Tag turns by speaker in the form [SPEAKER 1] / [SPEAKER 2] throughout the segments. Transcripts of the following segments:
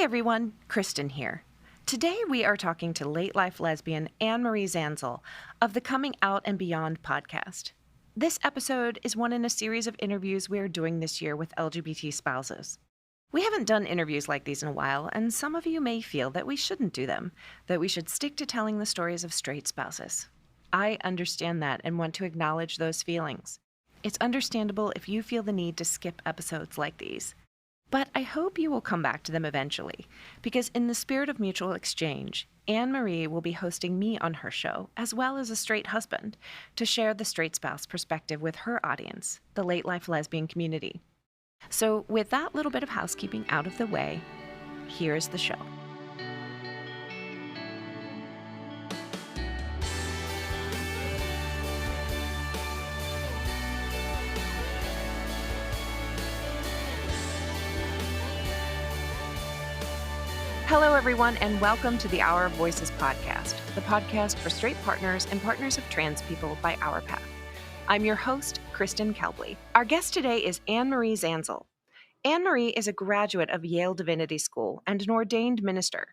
[SPEAKER 1] everyone, Kristen here. Today we are talking to late life lesbian Anne-Marie Zanzal of the Coming Out and Beyond podcast. This episode is one in a series of interviews we are doing this year with LGBT spouses. We haven't done interviews like these in a while, and some of you may feel that we shouldn't do them, that we should stick to telling the stories of straight spouses. I understand that and want to acknowledge those feelings. It's understandable if you feel the need to skip episodes like these. But I hope you will come back to them eventually, because in the spirit of mutual exchange, Anne-Marie will be hosting me on her show, as well as a straight husband, to share the straight spouse perspective with her audience, the late life lesbian community. So with that little bit of housekeeping out of the way, here's the show. Hello, everyone, and welcome to the Our Voices podcast, the podcast for straight partners and partners of trans people by Our Path. I'm your host, Kristen Kelbley. Our guest today is Anne-Marie Zanzal. Anne-Marie is a graduate of Yale Divinity School and an ordained minister.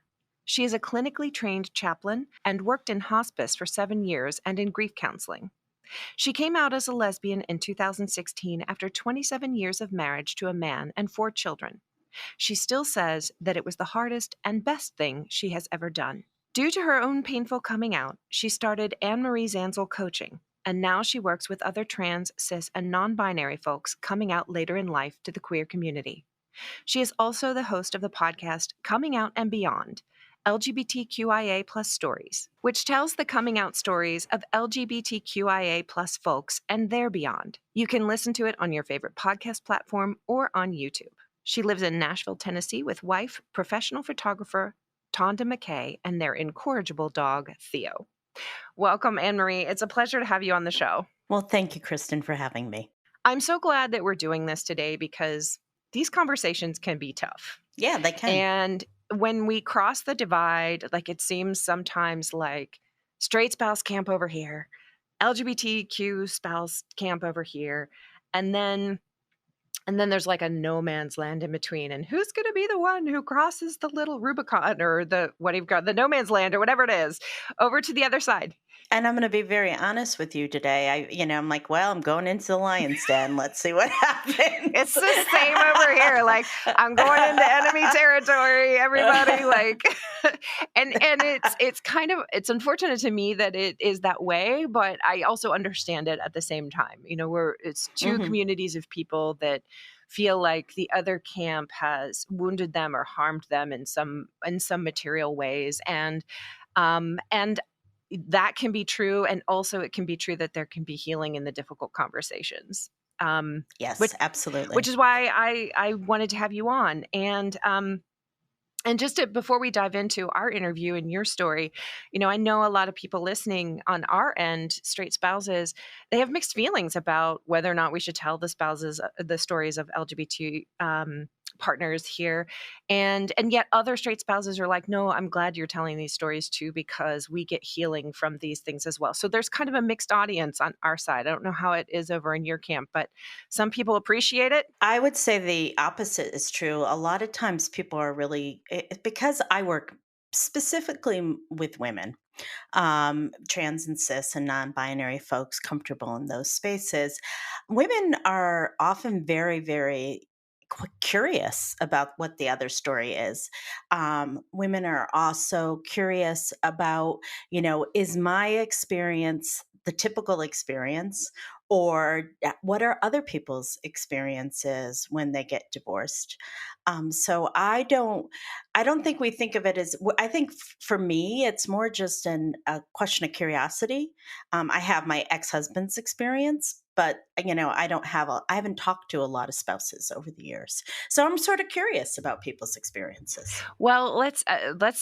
[SPEAKER 1] She is a clinically trained chaplain and worked in hospice for 7 years and in grief counseling. She came out as a lesbian in 2016 after 27 years of marriage to a man and 4 children. She still says that it was the hardest and best thing she has ever done. Due to her own painful coming out, she started Anne-Marie Zanzal Coaching, and now she works with other trans, cis, and non-binary folks coming out later in life to the queer community. She is also the host of the podcast Coming Out and Beyond, LGBTQIA+ stories, which tells the coming out stories of LGBTQIA+ folks and their beyond. You can listen to it on your favorite podcast platform or on YouTube. She lives in Nashville, Tennessee with wife, professional photographer Tonda McKay, and their incorrigible dog, Theo. Welcome, Anne-Marie. It's a pleasure to have you on the show.
[SPEAKER 2] Well, thank you, Kristen, for having me.
[SPEAKER 1] I'm so glad that we're doing this today because these conversations can be tough.
[SPEAKER 2] Yeah, they can.
[SPEAKER 1] And when we cross the divide, like it seems sometimes like straight spouse camp over here, LGBTQ spouse camp over here, and then there's like a no man's land in between. And who's going to be the one who crosses the little Rubicon or the no man's land or whatever it is over to the other side?
[SPEAKER 2] And I'm going to be very honest with you today. I'm like, well, I'm going into the lion's den. Let's see what happens.
[SPEAKER 1] It's the same over here. Like, I'm going into enemy territory, everybody. Like, and it's unfortunate to me that it is that way, but I also understand it at the same time. It's two communities of people that feel like the other camp has wounded them or harmed them in some material ways, and that can be true. And also it can be true that there can be healing in the difficult conversations.
[SPEAKER 2] Yes, absolutely.
[SPEAKER 1] Which is why I wanted to have you on. And just before we dive into our interview and your story, I know a lot of people listening on our end, straight spouses, they have mixed feelings about whether or not we should tell the stories of LGBT partners here. And yet other straight spouses are like, no, I'm glad you're telling these stories too, because we get healing from these things as well. So there's kind of a mixed audience on our side. I don't know how it is over in your camp, but some people appreciate it.
[SPEAKER 2] I would say the opposite is true. A lot of times people are really, because I work specifically with women, trans and cis and non-binary folks comfortable in those spaces. Women are often very, very curious about what the other story is. Women are also curious about, is my experience the typical experience, or what are other people's experiences when they get divorced? So I don't think we think of it as. I think for me, it's more just a question of curiosity. I have my ex-husband's experience, but I haven't talked to a lot of spouses over the years, so I'm sort of curious about people's experiences.
[SPEAKER 1] Well, let's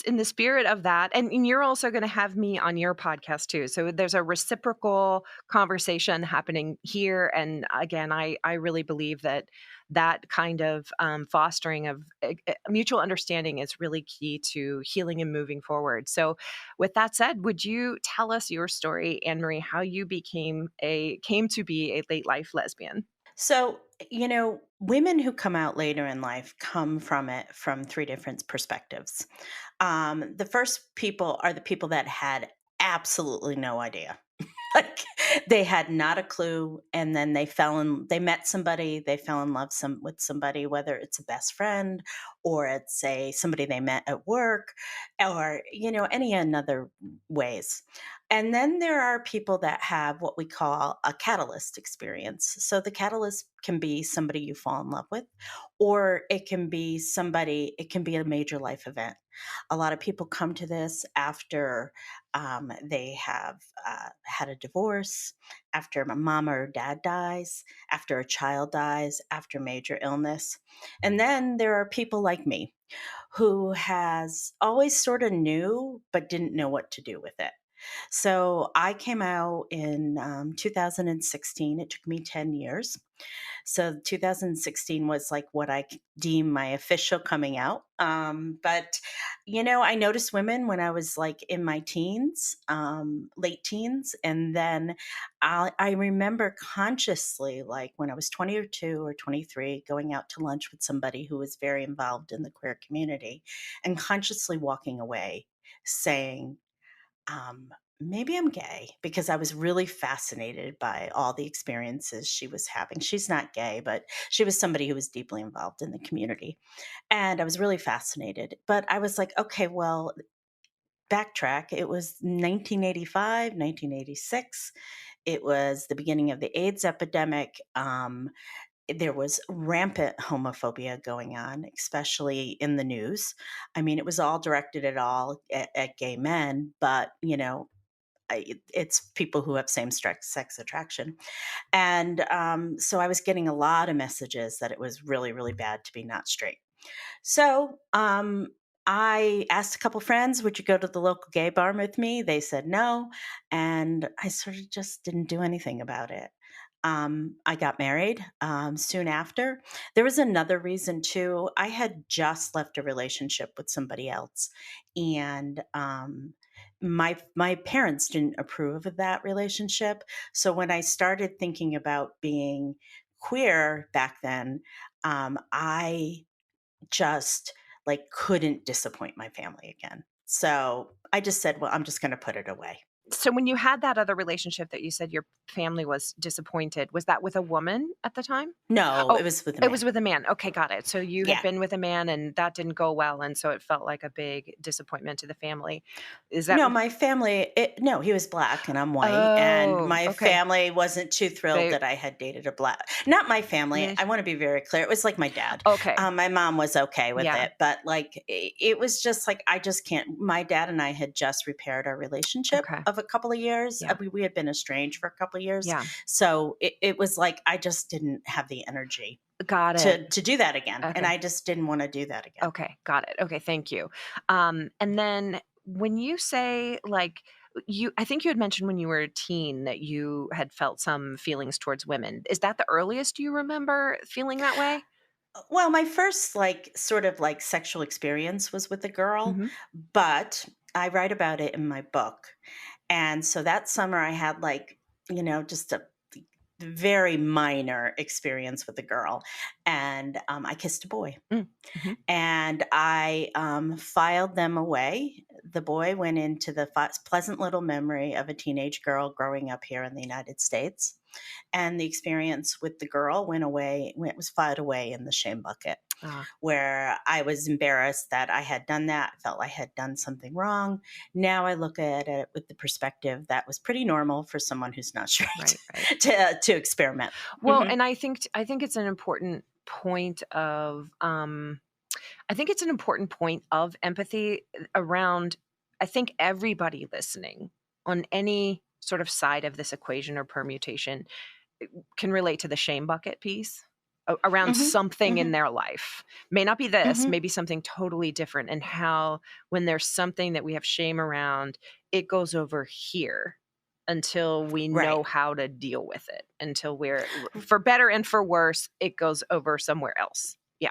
[SPEAKER 1] in the spirit of that, and you're also going to have me on your podcast too. So there's a reciprocal conversation happening here, and again, I really believe that kind of fostering of mutual understanding is really key to healing and moving forward. So with that said, would you tell us your story, Anne-Marie, how you came to be a late life lesbian?
[SPEAKER 2] So, women who come out later in life come from it from three different perspectives. The first people are the people that had absolutely no idea. Like, they had not a clue, and then they met somebody, they fell in love with somebody, whether it's a best friend or it's a somebody they met at work, or any another ways. And then there are people that have what we call a catalyst experience. So the catalyst can be somebody you fall in love with, or it can be a major life event. A lot of people come to this after they have had a divorce, after a mom or dad dies, after a child dies, after major illness. And then there are people like me who has always sort of knew but didn't know what to do with it. So I came out in 2016. It took me 10 years. So 2016 was like what deem my official coming out. But I noticed women when I was like in my teens, late teens, and then I remember consciously, like when I was 22 or 23, going out to lunch with somebody who was very involved in the queer community, and consciously walking away, saying, maybe I'm gay, because I was really fascinated by all the experiences she was having. She's not gay, but she was somebody who was deeply involved in the community. And I was really fascinated. But I was like, okay, well, backtrack. It was 1985, 1986. It was the beginning of the AIDS epidemic. There was rampant homophobia going on, especially in the news. I mean, it was all directed at gay men, but it's people who have sex attraction. And so I was getting a lot of messages that it was really, really bad to be not straight. So I asked a couple friends, would you go to the local gay bar with me? They said no. And I sort of just didn't do anything about it. I got married soon after. There was another reason too. I had just left a relationship with somebody else, and my parents didn't approve of that relationship. So when I started thinking about being queer back then, I just like couldn't disappoint my family again. So I just said, well, I'm just going to put it away.
[SPEAKER 1] So when you had that other relationship that you said your family was disappointed, was that with a woman at the time?
[SPEAKER 2] No, it
[SPEAKER 1] Oh,
[SPEAKER 2] was with a
[SPEAKER 1] it was
[SPEAKER 2] man.
[SPEAKER 1] with a man. Okay, got it. So you had
[SPEAKER 2] Yeah.
[SPEAKER 1] been with a man and that didn't go well, and so it felt like a big disappointment to the family. Is that
[SPEAKER 2] No, my family, no, he was black and I'm white. And
[SPEAKER 1] Oh,
[SPEAKER 2] my
[SPEAKER 1] okay.
[SPEAKER 2] family wasn't too thrilled
[SPEAKER 1] They
[SPEAKER 2] that I had dated a black, not my family. I
[SPEAKER 1] relation
[SPEAKER 2] want to be very clear. It was like my dad.
[SPEAKER 1] Okay.
[SPEAKER 2] My mom was okay with
[SPEAKER 1] Yeah.
[SPEAKER 2] it, but like it was just like, I just can't. My dad and I had just repaired our relationship
[SPEAKER 1] Okay.
[SPEAKER 2] of a couple of years.
[SPEAKER 1] Yeah.
[SPEAKER 2] We had been estranged for a couple of years.
[SPEAKER 1] Yeah.
[SPEAKER 2] So it was like, I just didn't have the energy
[SPEAKER 1] Got it.
[SPEAKER 2] to do that again. And
[SPEAKER 1] Okay.
[SPEAKER 2] I just didn't want to do that again.
[SPEAKER 1] Okay, got it. Okay, thank you. And then when you say like I think you had mentioned when you were a teen that you had felt some feelings towards women. Is that the earliest you remember feeling that way?
[SPEAKER 2] Well, my first like sort of like sexual experience was with a girl,
[SPEAKER 1] Mhm.
[SPEAKER 2] but I write about it in my book. And so that summer I had like, just a very minor experience with a girl. And I kissed a boy,
[SPEAKER 1] Mm. Mhm.
[SPEAKER 2] and I filed them away. The boy went into the pleasant little memory of a teenage girl growing up here in the United States. And the experience with the girl went away, it was filed away in the shame bucket,
[SPEAKER 1] Ah,
[SPEAKER 2] where I was embarrassed that I had done that, felt I had done something wrong. Now I look at it with the perspective that was pretty normal for someone who's not straight
[SPEAKER 1] right, right.
[SPEAKER 2] to experiment.
[SPEAKER 1] Well,
[SPEAKER 2] Mhm.
[SPEAKER 1] and I think it's an important point of I think it's an important point of empathy around I think everybody listening on any sort of side of this equation or permutation can relate to the shame bucket piece around
[SPEAKER 2] Mhm.
[SPEAKER 1] something in
[SPEAKER 2] Mhm.
[SPEAKER 1] their life. May not be this,
[SPEAKER 2] Mhm.
[SPEAKER 1] maybe something totally different, and how when there's something that we have shame around, it goes over here until we
[SPEAKER 2] Right.
[SPEAKER 1] know how to deal with it, until we're for better and for worse, it goes over somewhere else. Yeah.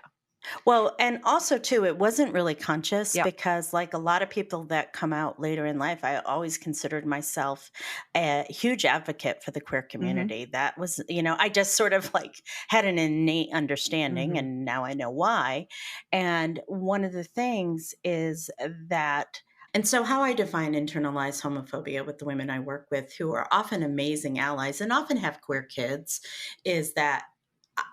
[SPEAKER 2] Well, and also too, it wasn't really conscious
[SPEAKER 1] Yep.
[SPEAKER 2] because like a lot of people that come out later in life, I always considered myself a huge advocate for the queer
[SPEAKER 1] Mhm.
[SPEAKER 2] community. That was, I just sort of like had an innate understanding
[SPEAKER 1] Mhm.
[SPEAKER 2] and now I know why. And one of the things is that and so, how I define internalized homophobia with the women I work with, who are often amazing allies and often have queer kids, is that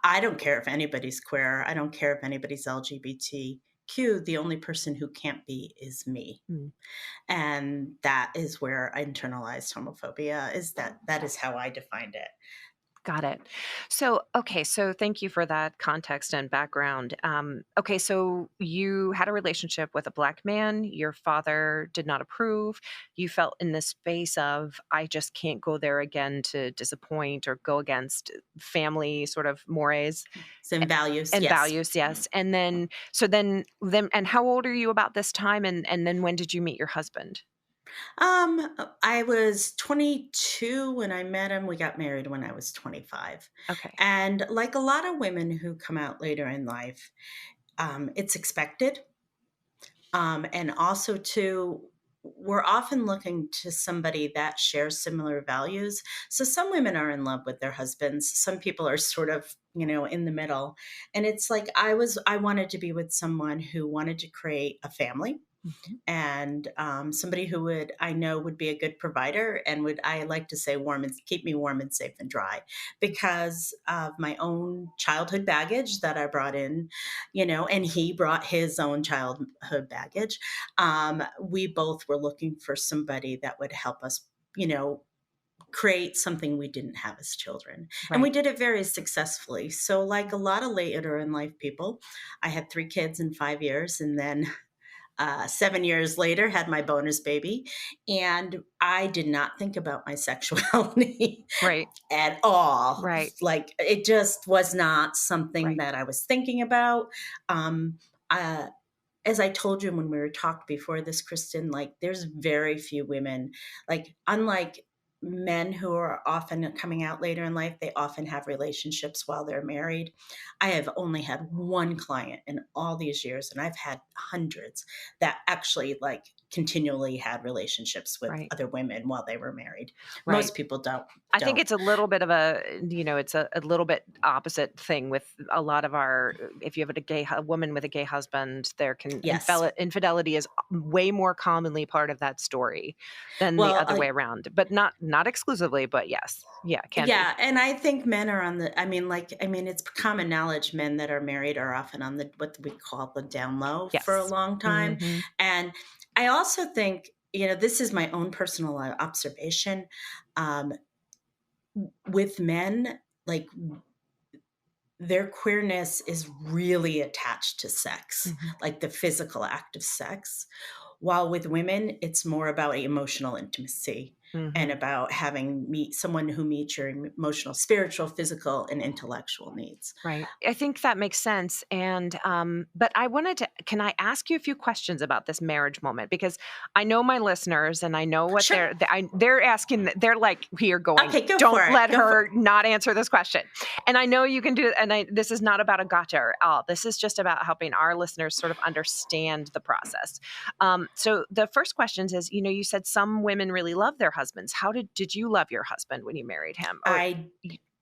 [SPEAKER 2] I don't care if anybody's queer. I don't care if anybody's LGBTQ. The only person who can't be is me.
[SPEAKER 1] Mm.
[SPEAKER 2] And that is where internalized homophobia is that is how I defined it.
[SPEAKER 1] Got it. So, okay, so thank you for that context and background. Okay, so you had a relationship with a black man. Your father did not approve. You felt in this space of, I just can't go there again to disappoint or go against family sort of mores
[SPEAKER 2] Same values,
[SPEAKER 1] and
[SPEAKER 2] yes.
[SPEAKER 1] values. Yes. And then, and how old are you about this time? And then when did you meet your husband?
[SPEAKER 2] I was 22 when I met him. We got married when I was 25.
[SPEAKER 1] Okay.
[SPEAKER 2] And like a lot of women who come out later in life, it's expected. And also, too, we're often looking to somebody that shares similar values. So some women are in love with their husbands. Some people are sort of, in the middle. And it's like I wanted to be with someone who wanted to create a family
[SPEAKER 1] Mhm.
[SPEAKER 2] and somebody who would I know would be a good provider and would I like to say warm and keep me warm and safe and dry because of my own childhood baggage that I brought in, and he brought his own childhood baggage. We both were looking for somebody that would help us, you know, create something we didn't have as children. And we
[SPEAKER 1] Right.
[SPEAKER 2] did it very successfully. So, like a lot of later in life people, I had 3 kids in 5 years and then 7 years later had my bonus baby, and I did not think about my sexuality
[SPEAKER 1] Right.
[SPEAKER 2] at all.
[SPEAKER 1] Right.
[SPEAKER 2] Like it just was not something
[SPEAKER 1] Right.
[SPEAKER 2] that I was thinking about. um, uh, as I told you when we were talked before this, Kristen, like there's very few women, like unlike men who are often coming out later in life, they often have relationships while they're married. I have only had one client in all these years, and I've had hundreds that actually like continually had relationships with
[SPEAKER 1] Right.
[SPEAKER 2] other women while they were married.
[SPEAKER 1] Right.
[SPEAKER 2] Most people don't
[SPEAKER 1] I think
[SPEAKER 2] don't.
[SPEAKER 1] it's a little bit of it's a little bit opposite thing with a lot of our, if you have a woman with a gay husband, there can,
[SPEAKER 2] Yes.
[SPEAKER 1] infidelity is way more commonly part of that story than the
[SPEAKER 2] Well,
[SPEAKER 1] other way around, but not exclusively, but yes. Yeah, it can be.
[SPEAKER 2] yeah, and I think men are on the it's common knowledge men that are married are often on the what we call the down low for a
[SPEAKER 1] Yes.
[SPEAKER 2] long time.
[SPEAKER 1] Mhm.
[SPEAKER 2] And I also think, this is my own personal observation. Um, with men, like their queerness is really attached to sex,
[SPEAKER 1] Mhm.
[SPEAKER 2] like the physical act of sex. While with women, it's more about emotional intimacy and
[SPEAKER 1] Mhm.
[SPEAKER 2] about having meet someone who meets your emotional, spiritual, physical, and intellectual needs.
[SPEAKER 1] Right. I think that makes sense. And, but I wanted to, can I ask you a few questions about this marriage moment? Because I know my listeners and I know what
[SPEAKER 2] Sure.
[SPEAKER 1] they're asking, they're like, here going,
[SPEAKER 2] Okay, go for
[SPEAKER 1] don't
[SPEAKER 2] it.
[SPEAKER 1] let
[SPEAKER 2] Go for it.
[SPEAKER 1] her not answer this question. And I know you can do it. And this is not about a gotcha or all. This is just about helping our listeners sort of understand the process. So the first question is, you said some women really love their husbands. How did you love your husband when you married him? Or,
[SPEAKER 2] I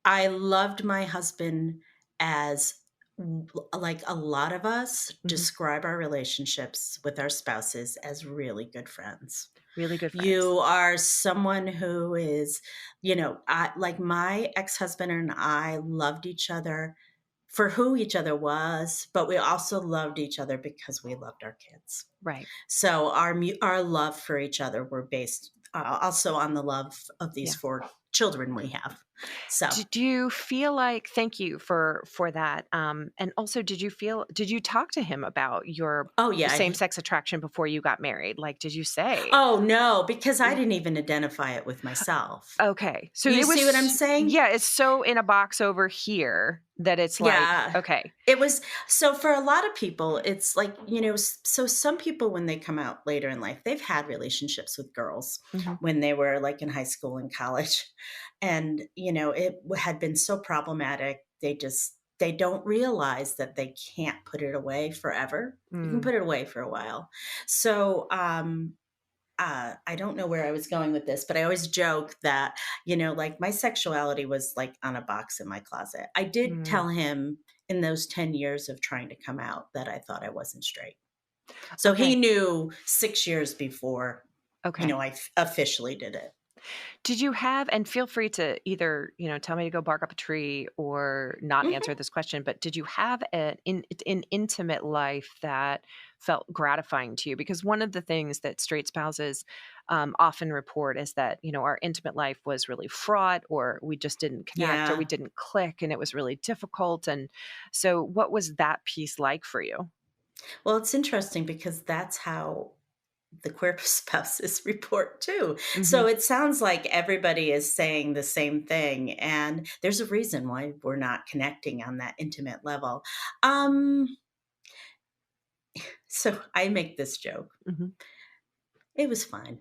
[SPEAKER 2] I loved my husband as like a lot of us
[SPEAKER 1] Mhm.
[SPEAKER 2] describe our relationships with our spouses as really good friends.
[SPEAKER 1] Really good friends.
[SPEAKER 2] You are someone who is, like my ex-husband and I loved each other for who each other was, but we also loved each other because we loved our kids.
[SPEAKER 1] Right.
[SPEAKER 2] So our love for each other were based also on the love of these
[SPEAKER 1] Yeah.
[SPEAKER 2] 4 children we have. So,
[SPEAKER 1] Did you feel like, thank you for that, and also did you talk to him about your
[SPEAKER 2] oh yeah.
[SPEAKER 1] same-sex attraction before you got married? Like, did you say?
[SPEAKER 2] Oh no, because I
[SPEAKER 1] Yeah.
[SPEAKER 2] didn't even identify it with myself.
[SPEAKER 1] Okay. So
[SPEAKER 2] You
[SPEAKER 1] it
[SPEAKER 2] see what I'm
[SPEAKER 1] was,
[SPEAKER 2] saying?
[SPEAKER 1] yeah, it's so in a box over here that it's like,
[SPEAKER 2] Yeah.
[SPEAKER 1] okay.
[SPEAKER 2] It was so for a lot of people, it's like, so some people when they come out later in life, they've had relationships with girls
[SPEAKER 1] Mhm.
[SPEAKER 2] when they were like in high school and college. And, it had been so problematic. They just they don't realize that they can't put it away forever. You can
[SPEAKER 1] Mm,
[SPEAKER 2] put it away for a while. So, I don't know where I was going with this, but I always joke that, like my sexuality was like on a box in my closet. I did
[SPEAKER 1] mm.
[SPEAKER 2] tell him in those 10 years of trying to come out that I thought I wasn't straight. So he
[SPEAKER 1] Okay.
[SPEAKER 2] knew 6 years before,
[SPEAKER 1] Okay.
[SPEAKER 2] officially did it.
[SPEAKER 1] Did you have, and feel free to either, tell me to go bark up a tree or not answer
[SPEAKER 2] Mhm.
[SPEAKER 1] this question, but did you have an intimate life that felt gratifying to you? Because one of the things that straight spouses often report is that, our intimate life was really fraught, or we just didn't connect, or we
[SPEAKER 2] Yeah.
[SPEAKER 1] didn't click, and it was really difficult. And so, what was that piece like for you?
[SPEAKER 2] Well, it's interesting because that's how the queer spouses report too.
[SPEAKER 1] Hmm.
[SPEAKER 2] So it sounds like everybody is saying the same thing. And there's a reason why we're not connecting on that intimate level. Um, so I make this joke.
[SPEAKER 1] Hmm.
[SPEAKER 2] It was fine.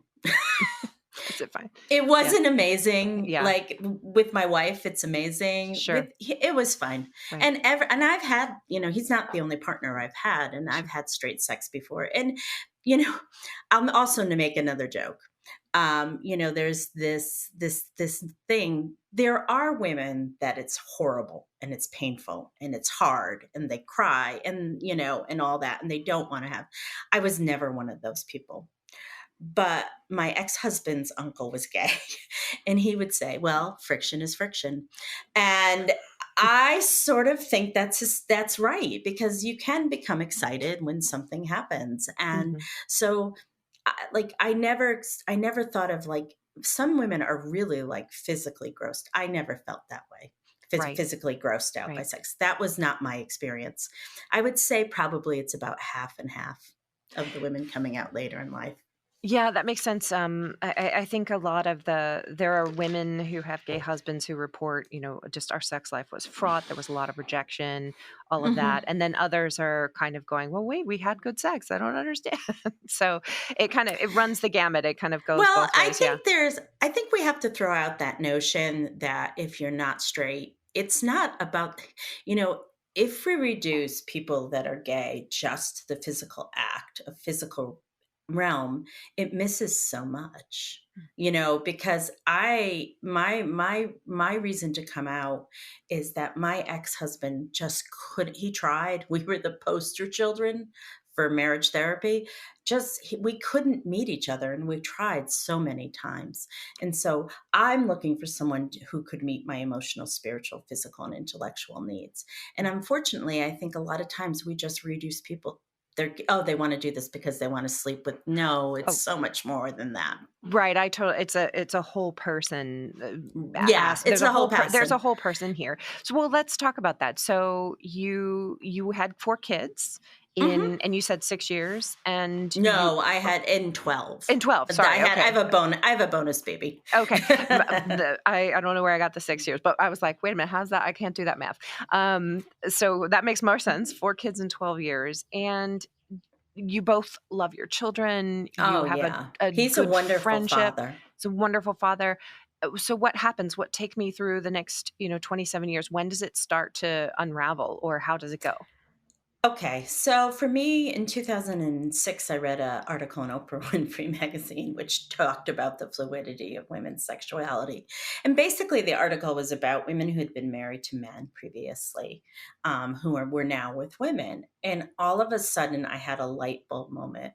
[SPEAKER 1] Is it fine?
[SPEAKER 2] It
[SPEAKER 1] Yeah.
[SPEAKER 2] wasn't amazing,
[SPEAKER 1] Yeah.
[SPEAKER 2] like, with my wife, it's amazing.
[SPEAKER 1] Sure.
[SPEAKER 2] It was fine,
[SPEAKER 1] Right.
[SPEAKER 2] and I've had, he's not the only partner I've had, and I've
[SPEAKER 1] Sure.
[SPEAKER 2] had straight sex before, and, you know, I'm also to make another joke. There's this thing. There are women that it's horrible, and it's painful, and it's hard, and they cry, and, and all that, and they don't wanna have. I was never one of those people. But my ex-husband's uncle was gay, and he would say, "Well, friction is friction." And I sort of think that's right, because you can become excited when something happens. And
[SPEAKER 1] Hmm.
[SPEAKER 2] so, I never thought of, like, some women are really, like, physically grossed. I never felt that way.
[SPEAKER 1] Right.
[SPEAKER 2] Physically grossed out by
[SPEAKER 1] Right.
[SPEAKER 2] sex. That was not my experience. I would say probably it's about half and half of the women coming out later in life.
[SPEAKER 1] Yeah, that makes sense. I think a lot of there are women who have gay husbands who report, just our sex life was fraught. There was a lot of rejection, all of that.
[SPEAKER 2] Mhm.
[SPEAKER 1] And then others are kind of going, well, wait, we had good sex. I don't understand. So it runs the gamut. It kind of goes
[SPEAKER 2] Well,
[SPEAKER 1] both ways. Yeah.
[SPEAKER 2] I think we have to throw out that notion that if you're not straight, it's not about, you know, if we reduce people that are gay just to the physical act of physical realm, it misses so much. Because my reason to come out is that my ex-husband just couldn't. He tried. We were the poster children for marriage therapy. We couldn't meet each other, and we tried so many times. And so I'm looking for someone who could meet my emotional, spiritual, physical, and intellectual needs. And unfortunately, I think a lot of times we just reduce people. They want to do this because they want to sleep with. No, it's
[SPEAKER 1] Oh,
[SPEAKER 2] so much more than that.
[SPEAKER 1] right. I totally. It's a whole person.
[SPEAKER 2] Yeah, it's the whole
[SPEAKER 1] There's a
[SPEAKER 2] person.
[SPEAKER 1] whole person here. So, well, let's talk about that. So you had 4 kids
[SPEAKER 2] Hmm.
[SPEAKER 1] and you said 6 years, and you
[SPEAKER 2] No, I had in 12.
[SPEAKER 1] in 12.
[SPEAKER 2] I
[SPEAKER 1] Sorry.
[SPEAKER 2] had
[SPEAKER 1] Okay.
[SPEAKER 2] I have a bonus baby.
[SPEAKER 1] Okay. I don't know where I got the 6 years, but I was like, wait a minute, how's that? I can't do that math. So that makes more sense. 4 kids in 12 years, and you both love your children. You
[SPEAKER 2] Oh
[SPEAKER 1] have
[SPEAKER 2] yeah.
[SPEAKER 1] a
[SPEAKER 2] He's a
[SPEAKER 1] good
[SPEAKER 2] wonderful
[SPEAKER 1] friendship.
[SPEAKER 2] father.
[SPEAKER 1] It's a wonderful father. So what happens? What take me through the next, 27 years? When does it start to unravel, or how does it go?
[SPEAKER 2] Okay, so for me in 2006, I read an article in Oprah Winfrey magazine which talked about the fluidity of women's sexuality. And basically, the article was about women who had been married to men previously, were now with women. And all of a sudden, I had a light bulb moment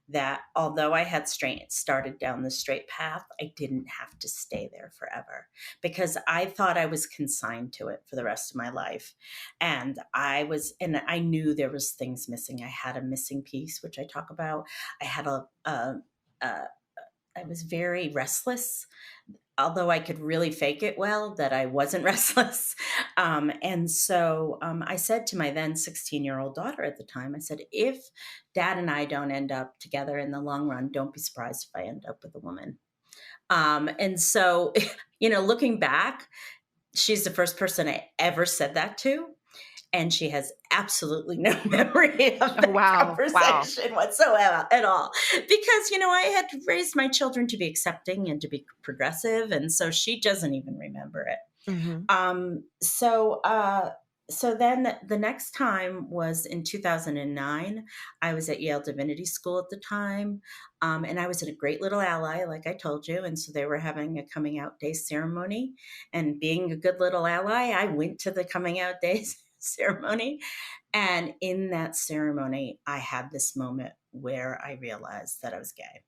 [SPEAKER 2] that although I had started down the straight path, I didn't have to stay there forever, because I thought I was consigned to it for the rest of my life. And I knew there was things missing. I had a missing piece, which I talk about. I had a I was very restless, although I could really fake it well that I wasn't restless. And so I said to my then 16-year-old daughter at the time, I said, if dad and I don't end up together in the long run, don't be surprised if I end up with a woman. And so, looking back, she's the first person I ever said that to. And she has absolutely no memory of
[SPEAKER 1] Oh,
[SPEAKER 2] the
[SPEAKER 1] wow. Wow.
[SPEAKER 2] conversation whatsoever at all. Because, I had raised my children to be accepting and to be progressive. And so she doesn't even remember it.
[SPEAKER 1] Hmm.
[SPEAKER 2] So So then the next time was in 2009. I was at Yale Divinity School at the time, and I was in a great little ally, like I told you. And so they were having a coming out day ceremony. And being a good little ally, I went to the coming out day ceremony. And in that ceremony, I had this moment where I realized that I was gay.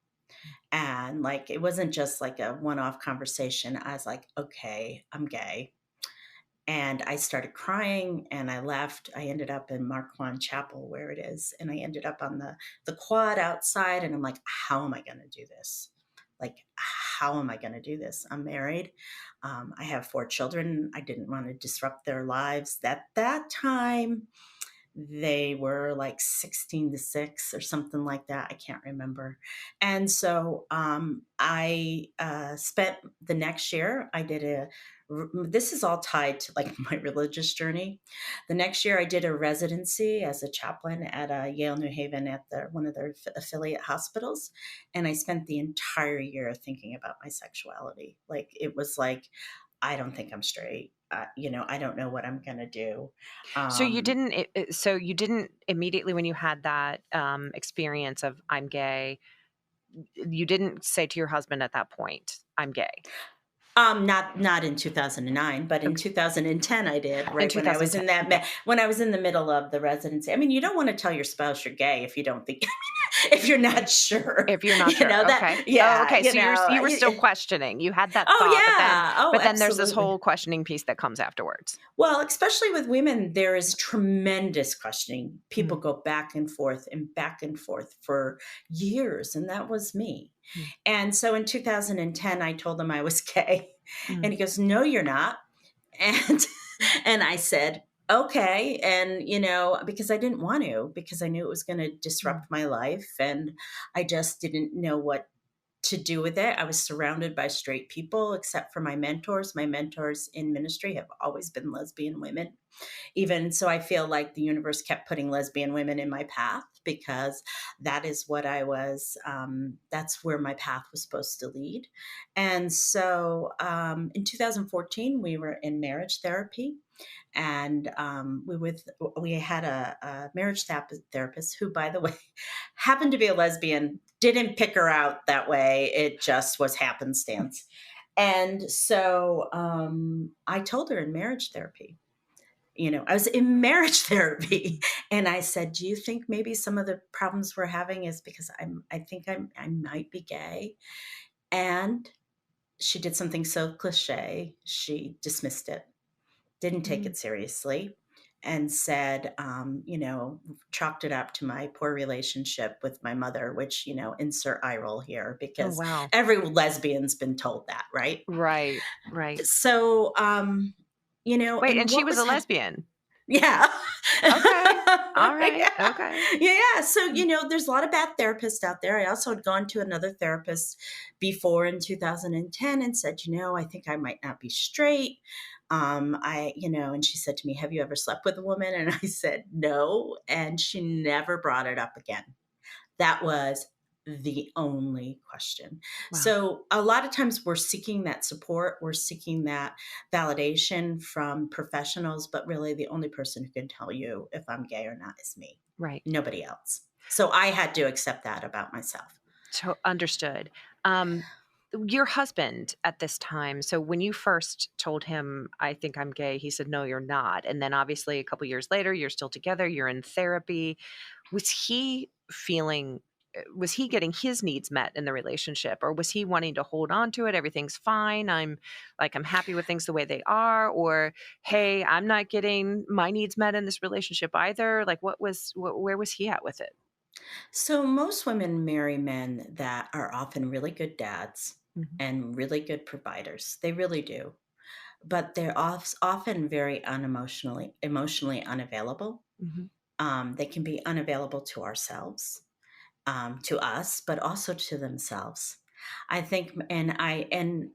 [SPEAKER 2] And like, it wasn't just like a one off conversation. I was like, okay, I'm gay, and I started crying and I left. I ended up in Marquand Chapel where it is. And I ended up on the quad outside. And I'm like, how am I going to do this? Like, how am I going to do this? I'm married. I have 4 children. I didn't want to disrupt their lives. At that time, they were like 16 to 6 or something like that. I can't remember. And so I spent the next year, this is all tied to like my religious journey. The next year, I did a residency as a chaplain at Yale New Haven at one of their affiliate hospitals. And I spent the entire year thinking about my sexuality. Like, it was like, I don't think I'm straight. I don't know what I'm going to do.
[SPEAKER 1] So you
[SPEAKER 2] Um,
[SPEAKER 1] didn't so you didn't immediately when you had that experience of I'm gay, you didn't say to your husband at that point, I'm gay.
[SPEAKER 2] not in 2009, but in
[SPEAKER 1] Okay.
[SPEAKER 2] 2010 I did,
[SPEAKER 1] In
[SPEAKER 2] right when I was
[SPEAKER 1] 2010.
[SPEAKER 2] in that
[SPEAKER 1] Okay.
[SPEAKER 2] when I was in the middle of the residency. I mean, you don't want to tell your spouse you're gay if you don't think if you're not sure,
[SPEAKER 1] If you're not sure.
[SPEAKER 2] that,
[SPEAKER 1] Okay. Oh,
[SPEAKER 2] yeah,
[SPEAKER 1] okay. So you were still questioning. You had that
[SPEAKER 2] oh
[SPEAKER 1] thought,
[SPEAKER 2] yeah, oh,
[SPEAKER 1] but then there's this
[SPEAKER 2] absolutely.
[SPEAKER 1] whole questioning piece that comes afterwards.
[SPEAKER 2] Well, especially with women, there is tremendous questioning. People
[SPEAKER 1] Mm,
[SPEAKER 2] go back and forth for years, and that was me.
[SPEAKER 1] mm,
[SPEAKER 2] And so in 2010, I told him I was gay, and
[SPEAKER 1] mm,
[SPEAKER 2] he goes, "No, you're not." And and I said, "Okay." And because I didn't want to, because I knew it was going to
[SPEAKER 1] mm,
[SPEAKER 2] disrupt my life, and I just didn't know what to do with it. I was surrounded by straight people except for my mentors. My mentors in ministry have always been lesbian women. Even so, I feel like the universe kept putting lesbian women in my path because that is what I was, that's where my path was supposed to lead. And so in 2014, we were in marriage therapy, and we had a marriage therapist who, by the way, happened to be a lesbian. Didn't pick her out that way. It just was happenstance. And so I told her in marriage therapy, I was in marriage therapy, and I said, "Do you think maybe some of the problems we're having is because I think I might be gay?" And she did something so cliche. She dismissed it, didn't take
[SPEAKER 1] mm.
[SPEAKER 2] it seriously, and said, chalked it up to my poor relationship with my mother, which, insert eye roll here
[SPEAKER 1] Oh,
[SPEAKER 2] because
[SPEAKER 1] wow.
[SPEAKER 2] every lesbian's been told that, right?
[SPEAKER 1] Right. Right.
[SPEAKER 2] So,
[SPEAKER 1] Wait,
[SPEAKER 2] and
[SPEAKER 1] and she
[SPEAKER 2] what
[SPEAKER 1] was
[SPEAKER 2] was
[SPEAKER 1] a lesbian.
[SPEAKER 2] yeah.
[SPEAKER 1] Okay. All right.
[SPEAKER 2] Yeah.
[SPEAKER 1] Okay.
[SPEAKER 2] Yeah. So,
[SPEAKER 1] Mm,
[SPEAKER 2] there's a lot of bad therapists out there. I also had gone to another therapist before in 2010 and said, I think I might not be straight. And she said to me, "Have you ever slept with a woman?" And I said, "No." And she never brought it up again. That was the only question.
[SPEAKER 1] wow.
[SPEAKER 2] So a lot of times we're seeking that support, we're seeking that validation from professionals, but really the only person who can tell you if I'm gay or not is me,
[SPEAKER 1] Right.
[SPEAKER 2] nobody else. So I had to accept that about myself.
[SPEAKER 1] Understood. Um, your husband at this time, so when you first told him, I think I'm gay, he said, no, you're not. And then obviously a couple years later, you're still together, you're in therapy. Was he feeling, was he getting his needs met in the relationship, or was he wanting to hold on to it? Everything's fine. I'm happy with things the way they are. Or, hey, I'm not getting my needs met in this relationship either. Like, where was he at with it?
[SPEAKER 2] So most women marry men that are often really good dads
[SPEAKER 1] Hmm.
[SPEAKER 2] and really good providers. They really do. But they're often very emotionally unavailable.
[SPEAKER 1] Hmm.
[SPEAKER 2] They can be unavailable to ourselves, to us, but also to themselves. I think, and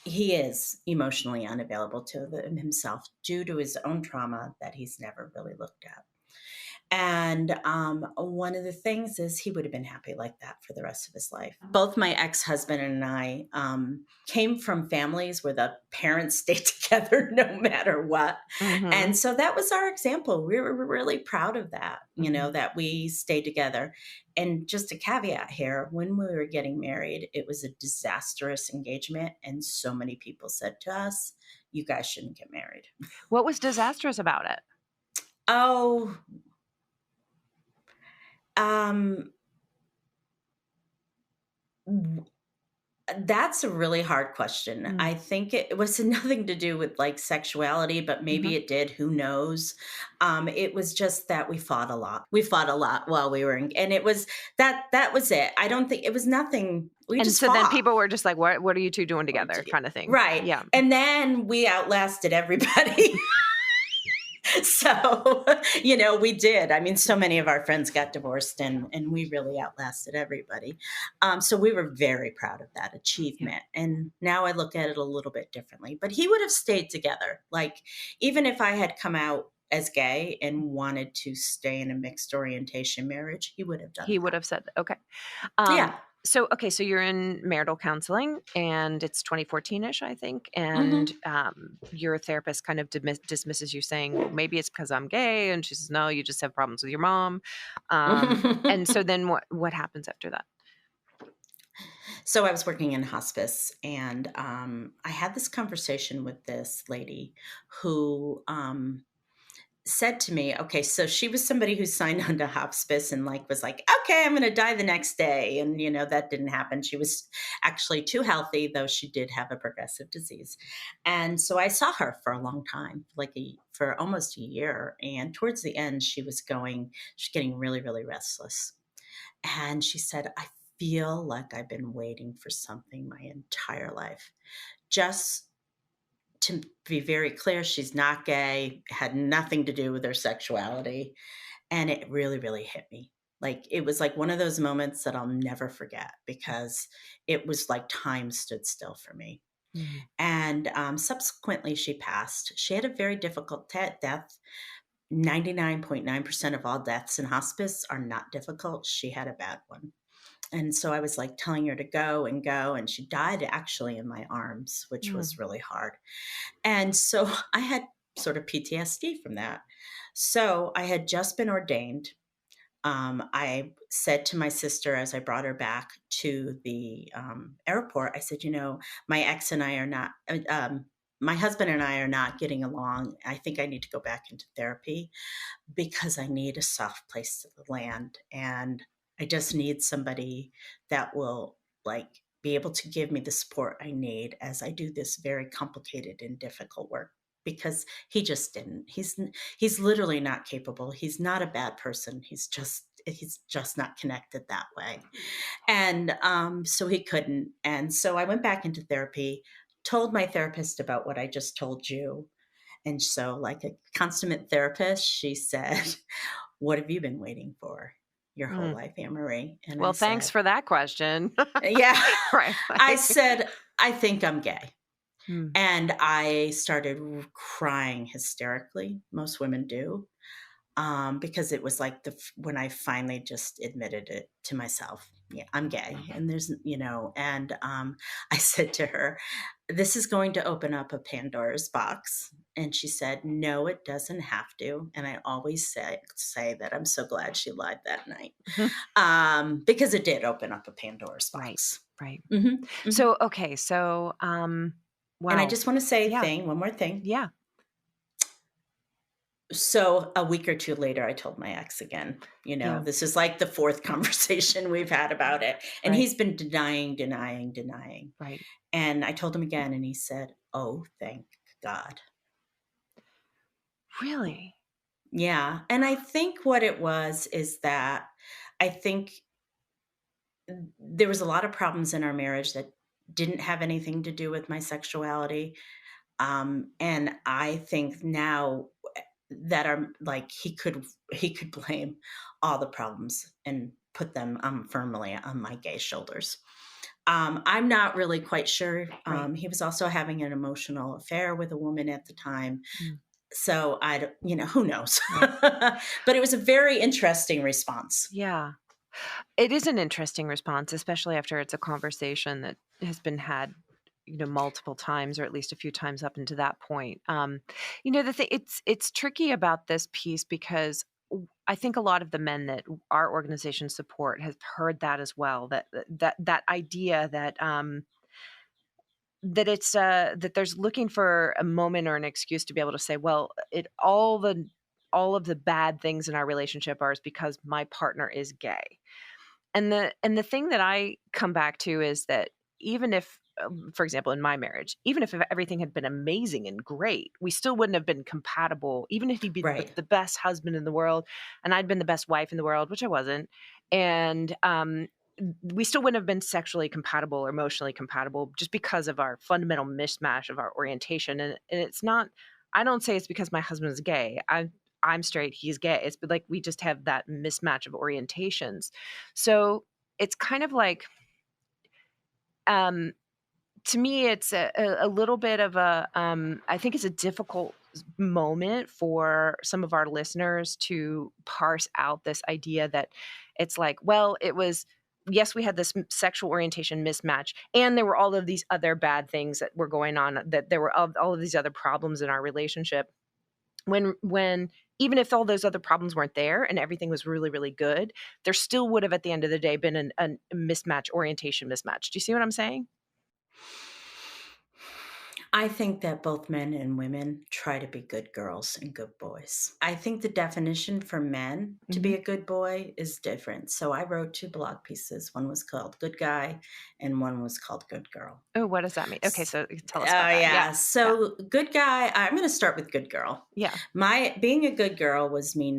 [SPEAKER 2] he is emotionally unavailable to himself due to his own trauma that he's never really looked at. And one of the things is he would have been happy like that for the rest of his life. Both my ex husband and I came from families where the parents stayed together no matter what.
[SPEAKER 1] Mhm.
[SPEAKER 2] And so that was our example. We were really proud of that,
[SPEAKER 1] Mhm.
[SPEAKER 2] that we stayed together. And just a caveat here, when we were getting married, it was a disastrous engagement. And so many people said to us, you guys shouldn't get married.
[SPEAKER 1] What was disastrous about it?
[SPEAKER 2] Oh, um, that's a really hard question.
[SPEAKER 1] Mm.
[SPEAKER 2] I think it was nothing to do with like sexuality, but maybe
[SPEAKER 1] Mhm.
[SPEAKER 2] it did. Who knows? It was just that we fought a lot. We fought a lot while we were in, and it was that. That was it. I don't think it was nothing. We
[SPEAKER 1] And
[SPEAKER 2] just
[SPEAKER 1] so then
[SPEAKER 2] fought.
[SPEAKER 1] people were just like, what are you 2 doing
[SPEAKER 2] Or
[SPEAKER 1] together?" kind of thing.
[SPEAKER 2] right,
[SPEAKER 1] Yeah.
[SPEAKER 2] and then we outlasted everybody. So, we did. I mean, so many of our friends got divorced and we really outlasted everybody. So we were very proud of that
[SPEAKER 1] Yeah.
[SPEAKER 2] achievement. And now I look at it a little bit differently. But he would have stayed together. Like, even if I had come out as gay and wanted to stay in a mixed orientation marriage, he would have done
[SPEAKER 1] He would
[SPEAKER 2] that.
[SPEAKER 1] have said, okay. Um,
[SPEAKER 2] Yeah.
[SPEAKER 1] so you're in marital counseling and it's 2014-ish, I think, and,
[SPEAKER 2] Hmm.
[SPEAKER 1] your therapist kind of dismisses you saying, "Well, maybe it's because 'cause I'm gay," and she says, "No, you just have problems with your mom." And so then what happens after that?
[SPEAKER 2] So I was working in hospice, and I had this conversation with this lady who said to me, okay, so she was somebody who signed on to hospice and like was like, okay, I'm going to die the next day. And, that didn't happen. She was actually too healthy, though she did have a progressive disease. And so I saw her for a long time, for almost a year. And towards the end, she's getting really, really restless. And she said, I feel like I've been waiting for something my entire life. Just to be very clear, she's not gay, had nothing to do with her sexuality. And it really, really hit me. Like, it was like one of those moments that I'll never forget because it was like time stood still for me.
[SPEAKER 1] Mhm.
[SPEAKER 2] And subsequently, she passed. She had a very difficult death. 99.9% of all deaths in hospice are not difficult. She had a bad one. And so I was like telling her to go and go. And she died actually in my arms, which was
[SPEAKER 1] Mm.
[SPEAKER 2] really hard. And so I had sort of PTSD from that. So I had just been ordained. I said to my sister as I brought her back to the airport, I said, my ex and I are not, my husband and I are not getting along. I think I need to go back into therapy because I need a soft place to land. And I just need somebody that will like be able to give me the support I need as I do this very complicated and difficult work because he just didn't. He's literally not capable. He's not a bad person. He's just not connected that way. And so he couldn't. And so I went back into therapy, told my therapist about what I just told you, and so, like a consummate therapist, she said, what have you been waiting for your whole
[SPEAKER 1] Mm.
[SPEAKER 2] life, Anne-Marie? And I
[SPEAKER 1] Well, thanks
[SPEAKER 2] said,
[SPEAKER 1] for that question.
[SPEAKER 2] yeah.
[SPEAKER 1] Right.
[SPEAKER 2] I said, I think I'm gay.
[SPEAKER 1] Mm.
[SPEAKER 2] And I started crying hysterically. Most women do. Because it was like when I finally just admitted it to myself. Yeah, I'm gay, and and I said to her, "This is going to open up a Pandora's box." And she said, "No, it doesn't have to." And I always say that I'm so glad she lied that night, because it did open up a Pandora's
[SPEAKER 1] Right.
[SPEAKER 2] box.
[SPEAKER 1] Right.
[SPEAKER 2] Hmm. Hmm.
[SPEAKER 1] So, okay.
[SPEAKER 2] And I
[SPEAKER 1] Wow.
[SPEAKER 2] just want to say a
[SPEAKER 1] Yeah.
[SPEAKER 2] thing, one more thing.
[SPEAKER 1] Yeah.
[SPEAKER 2] So a week or 2 later, I told my ex again,
[SPEAKER 1] Yeah.
[SPEAKER 2] this is like the 4th conversation we've had about it, and
[SPEAKER 1] Right.
[SPEAKER 2] he's been denying, denying, denying,
[SPEAKER 1] Right.
[SPEAKER 2] and I told him again, and he said, "Oh, thank God."
[SPEAKER 1] Really?
[SPEAKER 2] Yeah, and I think what it was is that I think there was a lot of problems in our marriage that didn't have anything to do with my sexuality, and I think now that are like he could blame all the problems and put them firmly on my gay shoulders. I'm not really quite sure.
[SPEAKER 1] Right.
[SPEAKER 2] He was also having an emotional affair with a woman at the time.
[SPEAKER 1] Mm.
[SPEAKER 2] So who knows?
[SPEAKER 1] Right.
[SPEAKER 2] But it was a very interesting response.
[SPEAKER 1] Yeah. It is an interesting response, especially after it's a conversation that has been had, multiple times or at least a few times up into that point. The thing it's tricky about this piece because I think a lot of the men that our organization support have heard that as well. That idea that it's that there's looking for a moment or an excuse to be able to say, well, it all of the bad things in our relationship are is because my partner is gay. And the thing that I come back to is that even if, for example, in my marriage, even if everything had been amazing and great, we still wouldn't have been compatible. Even if he'd been
[SPEAKER 2] Right.
[SPEAKER 1] the best husband in the world, and I'd been the best wife in the world, which I wasn't, and we still wouldn't have been sexually compatible or emotionally compatible just because of our fundamental mismatch of our orientation. And it's not. I don't say it's because my husband is gay. I'm straight, he's gay. It's like we just have that mismatch of orientations. So it's kind of like, um, to me, it's a little bit of I think it's a difficult moment for some of our listeners to parse out this idea that it's like, well, it was, yes, we had this sexual orientation mismatch, and there were all of these other bad things that were going on, that there were all of these other problems in our relationship. When even if all those other problems weren't there and everything was really, really good, there still would have at the end of the day been a mismatch, orientation mismatch. Do you see what I'm saying?
[SPEAKER 2] I think that both men and women try to be good girls and good boys. I think the definition for men to be
[SPEAKER 1] Mhm.
[SPEAKER 2] a good boy is different. So I wrote two blog pieces. One was called Good Guy and one was called Good Girl.
[SPEAKER 1] Oh, what does that mean? Okay,
[SPEAKER 2] S-
[SPEAKER 1] so tell us
[SPEAKER 2] Oh
[SPEAKER 1] about that. Yeah.
[SPEAKER 2] yeah.
[SPEAKER 1] Yeah.
[SPEAKER 2] So good guy, I'm going to start with good girl.
[SPEAKER 1] Yeah.
[SPEAKER 2] My being a good girl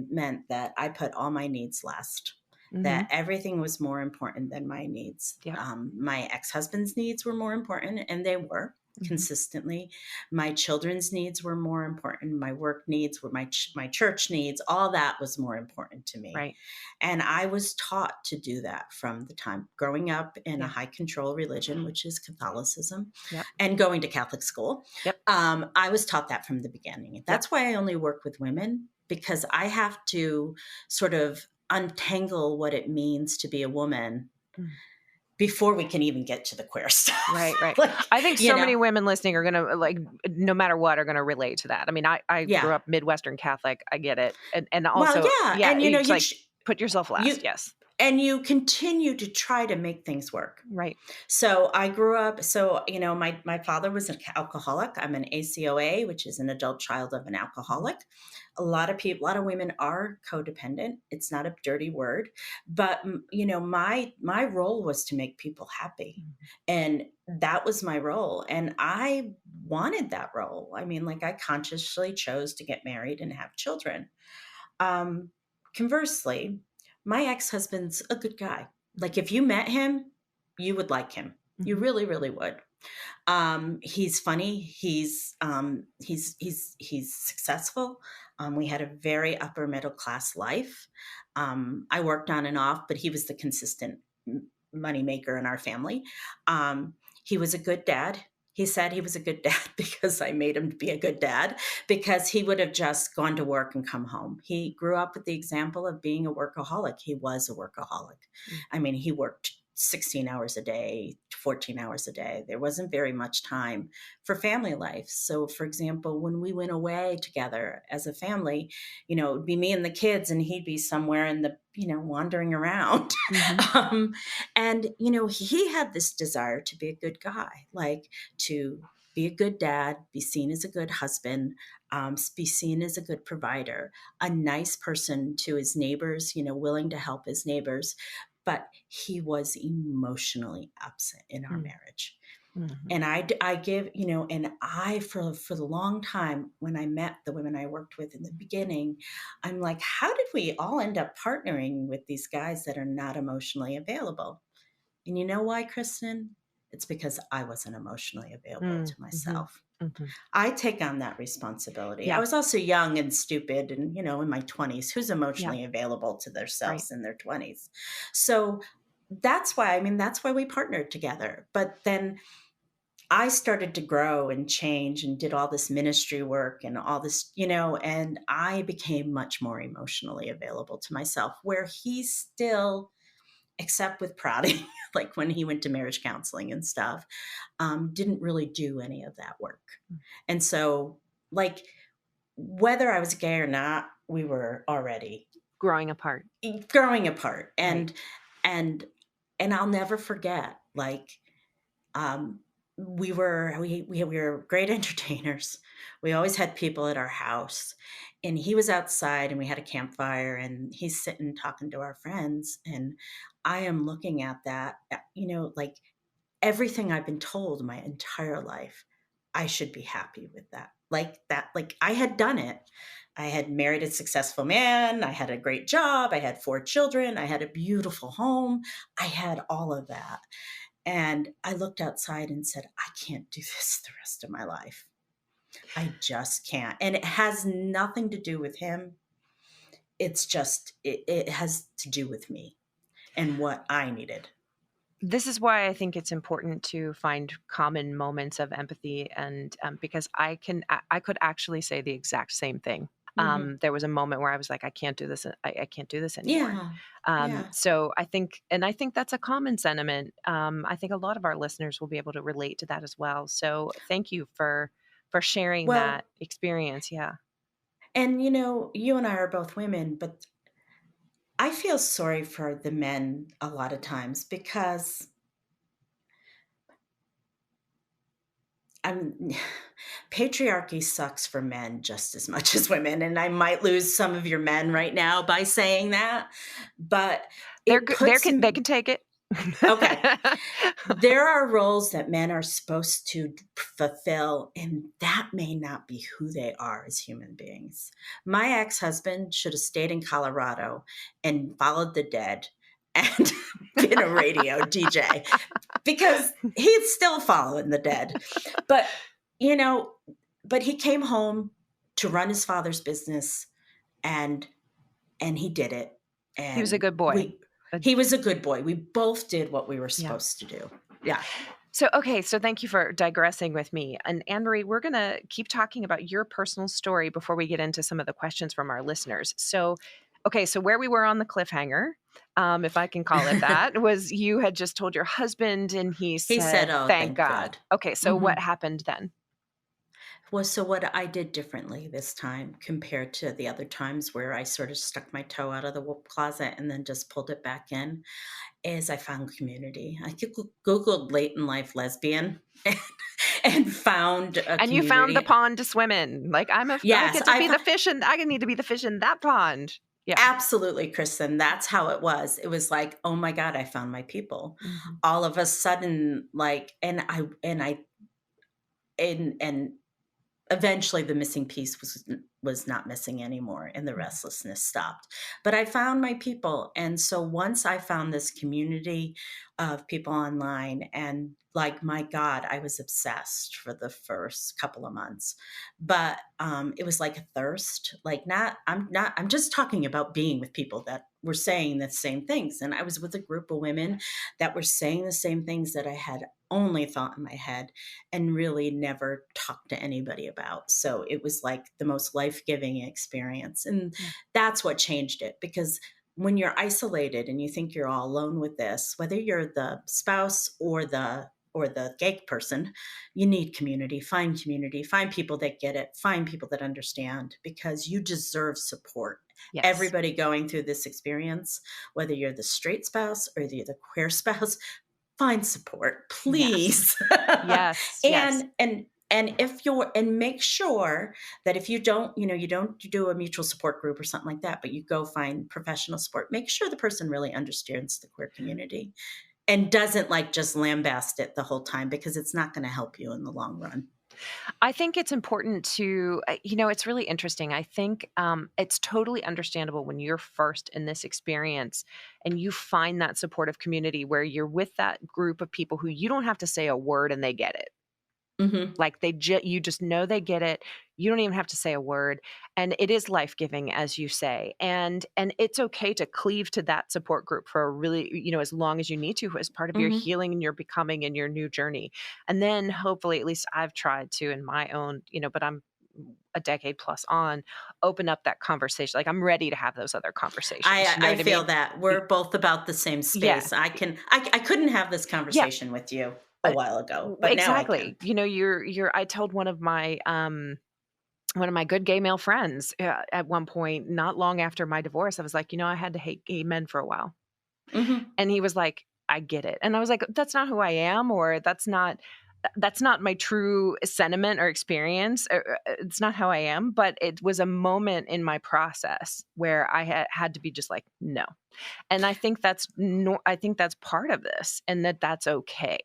[SPEAKER 2] meant that I put all my needs last. That
[SPEAKER 1] Mhm.
[SPEAKER 2] everything was more important than my needs.
[SPEAKER 1] Yep.
[SPEAKER 2] My ex-husband's needs were more important, and they were
[SPEAKER 1] Mhm.
[SPEAKER 2] consistently. My children's needs were more important. My work needs were my church needs. All that was more important to me.
[SPEAKER 1] Right.
[SPEAKER 2] And I was taught to do that from the time growing up in a
[SPEAKER 1] Yeah.
[SPEAKER 2] high control religion, which is Catholicism,
[SPEAKER 1] Yep.
[SPEAKER 2] and going to Catholic school.
[SPEAKER 1] Yep.
[SPEAKER 2] I was taught that from the beginning.
[SPEAKER 1] Yep.
[SPEAKER 2] That's why I only work with women, because I have to sort of untangle what it means to be a woman
[SPEAKER 1] Mm.
[SPEAKER 2] before we can even get to the queer stuff.
[SPEAKER 1] Right, right.
[SPEAKER 2] Like,
[SPEAKER 1] I think
[SPEAKER 2] you
[SPEAKER 1] so
[SPEAKER 2] know,
[SPEAKER 1] many women listening are gonna, like, no matter what, are gonna relate to that. I mean, I
[SPEAKER 2] yeah.
[SPEAKER 1] grew up Midwestern Catholic. I get it. And
[SPEAKER 2] Well,
[SPEAKER 1] also,
[SPEAKER 2] yeah.
[SPEAKER 1] yeah,
[SPEAKER 2] And,
[SPEAKER 1] it's like put yourself
[SPEAKER 2] you,
[SPEAKER 1] last. Yes.
[SPEAKER 2] you continue to try to make things work.
[SPEAKER 1] Right.
[SPEAKER 2] So I grew up. So my father was an alcoholic. I'm an ACOA, which is an adult child of an
[SPEAKER 1] Mhm.
[SPEAKER 2] alcoholic. A lot of women are codependent. It's not a dirty word, but my role was to make people happy,
[SPEAKER 1] Mhm.
[SPEAKER 2] and that was my role, and I wanted that role. I mean, like I consciously chose to get married and have children. Um, Conversely, my ex-husband's a good guy. Like if you met him, you would like him. You
[SPEAKER 1] Mhm.
[SPEAKER 2] really, really would. He's funny. He's successful. We had a very upper middle class life. I worked on and off, but he was the consistent money maker in our family. He was a good dad. He said he was a good dad because I made him be a good dad, because he would have just gone to work and come home. He grew up with the example of being a workaholic. He was a workaholic.
[SPEAKER 1] Mm.
[SPEAKER 2] I mean, he worked 16 hours a day, 14 hours a day. There wasn't very much time for family life. So, for example, when we went away together as a family, it would be me and the kids, and he'd be somewhere in the, wandering around.
[SPEAKER 1] Mhm.
[SPEAKER 2] um, and, he had this desire to be a good guy, like to be a good dad, be seen as a good husband, be seen as a good provider, a nice person to his neighbors, willing to help his neighbors. But he was emotionally absent in our
[SPEAKER 1] Mm.
[SPEAKER 2] marriage.
[SPEAKER 1] Mhm.
[SPEAKER 2] And I give, and I, for the long time, when I met the women I worked with in the beginning, I'm like, how did we all end up partnering with these guys that are not emotionally available? And you know why, Kristen? It's because I wasn't emotionally available
[SPEAKER 1] Mm.
[SPEAKER 2] to
[SPEAKER 1] Mhm.
[SPEAKER 2] myself.
[SPEAKER 1] Mhm.
[SPEAKER 2] I take on that responsibility. I
[SPEAKER 1] Yeah.
[SPEAKER 2] was also young and stupid and, in my 20s. Who's
[SPEAKER 1] Yeah.
[SPEAKER 2] emotionally available to
[SPEAKER 1] Right.
[SPEAKER 2] themselves in their 20s? So that's why we partnered together. But then I started to grow and change and did all this ministry work and all this, and I became much more emotionally available to myself, where he's still, except with prodding, like when he went to marriage counseling and stuff, didn't really do any of that work. And so, like, whether I was gay or not, we were already
[SPEAKER 1] Growing apart.
[SPEAKER 2] growing apart.
[SPEAKER 1] Right.
[SPEAKER 2] And I'll never forget, like, um, we were great entertainers. We always had people at our house, and he was outside, and we had a campfire, and he's sitting talking to our friends, and I am looking at that, like everything I've been told my entire life, I should be happy with that. Like I had done it. I had married a successful man. I had a great job. I had 4 children. I had a beautiful home. I had all of that. And I looked outside and said, I can't do this the rest of my life. I just can't. And it has nothing to do with him. It's just, it has to do with me and what I needed.
[SPEAKER 1] This is why I think it's important to find common moments of empathy, and because I could actually say the exact same thing.
[SPEAKER 2] Hmm.
[SPEAKER 1] There was a moment where I was like, I can't do this. I can't do this anymore.
[SPEAKER 2] Yeah. Yeah.
[SPEAKER 1] So I think that's a common sentiment. I think a lot of our listeners will be able to relate to that as well. So thank you for sharing that
[SPEAKER 2] Well,
[SPEAKER 1] experience. Yeah.
[SPEAKER 2] and you and I are both women, but I feel sorry for the men a lot of times because I'm patriarchy sucks for men just as much as women, and I might lose some of your men right now by saying that, but
[SPEAKER 1] They're
[SPEAKER 2] it
[SPEAKER 1] good.
[SPEAKER 2] puts
[SPEAKER 1] They can take it.
[SPEAKER 2] okay. There are roles that men are supposed to fulfill, and that may not be who they are as human beings. My ex-husband should have stayed in Colorado and followed the dead and been a radio DJ because he's still following the dead. But, you know, but he came home to run his father's business, and he did it.
[SPEAKER 1] He was a
[SPEAKER 2] And
[SPEAKER 1] good boy.
[SPEAKER 2] he was a good boy. We both did what we were
[SPEAKER 1] Yeah.
[SPEAKER 2] supposed to do. Yeah.
[SPEAKER 1] So, okay. So thank you for digressing with me. And Anne-Marie, we're going to keep talking about your personal story before we get into some of the questions from our listeners. So, okay. So where we were on the cliffhanger, if I can call it that, was you had just told your husband and he
[SPEAKER 2] He said,
[SPEAKER 1] said,
[SPEAKER 2] "Oh,
[SPEAKER 1] thank
[SPEAKER 2] thank
[SPEAKER 1] God.
[SPEAKER 2] God."
[SPEAKER 1] Okay. So what
[SPEAKER 2] Mhm.
[SPEAKER 1] happened then?
[SPEAKER 2] Well, so what I did differently this time compared to the other times where I sort of stuck my toe out of the closet and then just pulled it back in is I found community. I Googled late in life lesbian and found a
[SPEAKER 1] And you found the
[SPEAKER 2] community.
[SPEAKER 1] pond to swim in. Like I
[SPEAKER 2] Yes,
[SPEAKER 1] get to be the fish and I need to be the fish in that pond. Yeah.
[SPEAKER 2] absolutely, Kristen. That's how it was. It was like, oh my God, I found my people.
[SPEAKER 1] Mhm.
[SPEAKER 2] All of a sudden, like, and eventually the missing piece was not missing anymore, and the restlessness stopped. But I found my people, and so once I found this community of people online, and like, my God, I was obsessed for the first couple of months. But it was like a thirst. Like, I'm just talking about being with people that were saying the same things, and I was with a group of women that were saying the same things that I had only thought in my head and really never talked to anybody about. So it was like the most life-giving experience. And
[SPEAKER 1] Yeah.
[SPEAKER 2] that's what changed it, because when you're isolated and you think you're all alone with this, whether you're the spouse or the gay person, you need community, find people that get it, find people that understand, because you deserve support.
[SPEAKER 1] Yes.
[SPEAKER 2] Everybody going through this experience, whether you're the straight spouse or the queer spouse, find support,
[SPEAKER 1] Yes.
[SPEAKER 2] please.
[SPEAKER 1] Yes. Yes.
[SPEAKER 2] And if you're and make sure that if you don't, you don't do a mutual support group or something like that, but you go find professional support, make sure the person really understands the queer community and doesn't like just lambast it the whole time, because it's not going to help you in the long run.
[SPEAKER 1] I think it's important to, it's really interesting. I think it's totally understandable when you're first in this experience and you find that supportive community where you're with that group of people who you don't have to say a word and they get it.
[SPEAKER 2] Mhm.
[SPEAKER 1] Like you just know they get it. You don't even have to say a word, and it is life-giving, as you say. And it's okay to cleave to that support group for a really, as long as you need to, as part of your
[SPEAKER 2] Mhm.
[SPEAKER 1] healing and your becoming and your new journey. And then hopefully, at least I've tried to in my own, but I'm a decade plus on, open up that conversation. Like I'm ready to have those other conversations. You know
[SPEAKER 2] I
[SPEAKER 1] what I
[SPEAKER 2] feel
[SPEAKER 1] mean?
[SPEAKER 2] that.
[SPEAKER 1] Y-
[SPEAKER 2] We're both about the same
[SPEAKER 1] Yeah.
[SPEAKER 2] space. I couldn't have this
[SPEAKER 1] Yeah.
[SPEAKER 2] conversation with you a
[SPEAKER 1] uh,
[SPEAKER 2] while ago, but now I can.
[SPEAKER 1] Exactly. I told one of my good gay male friends, at one point, not long after my divorce, I was like, I had to hate gay men for a while.
[SPEAKER 2] Mhm.
[SPEAKER 1] And he was like, I get it. And I was like, that's not who I am, or that's not my true sentiment or experience. It's not how I am. But it was a moment in my process where I had to be just like, no. And I think that's no, I think that's part of this, and that's okay.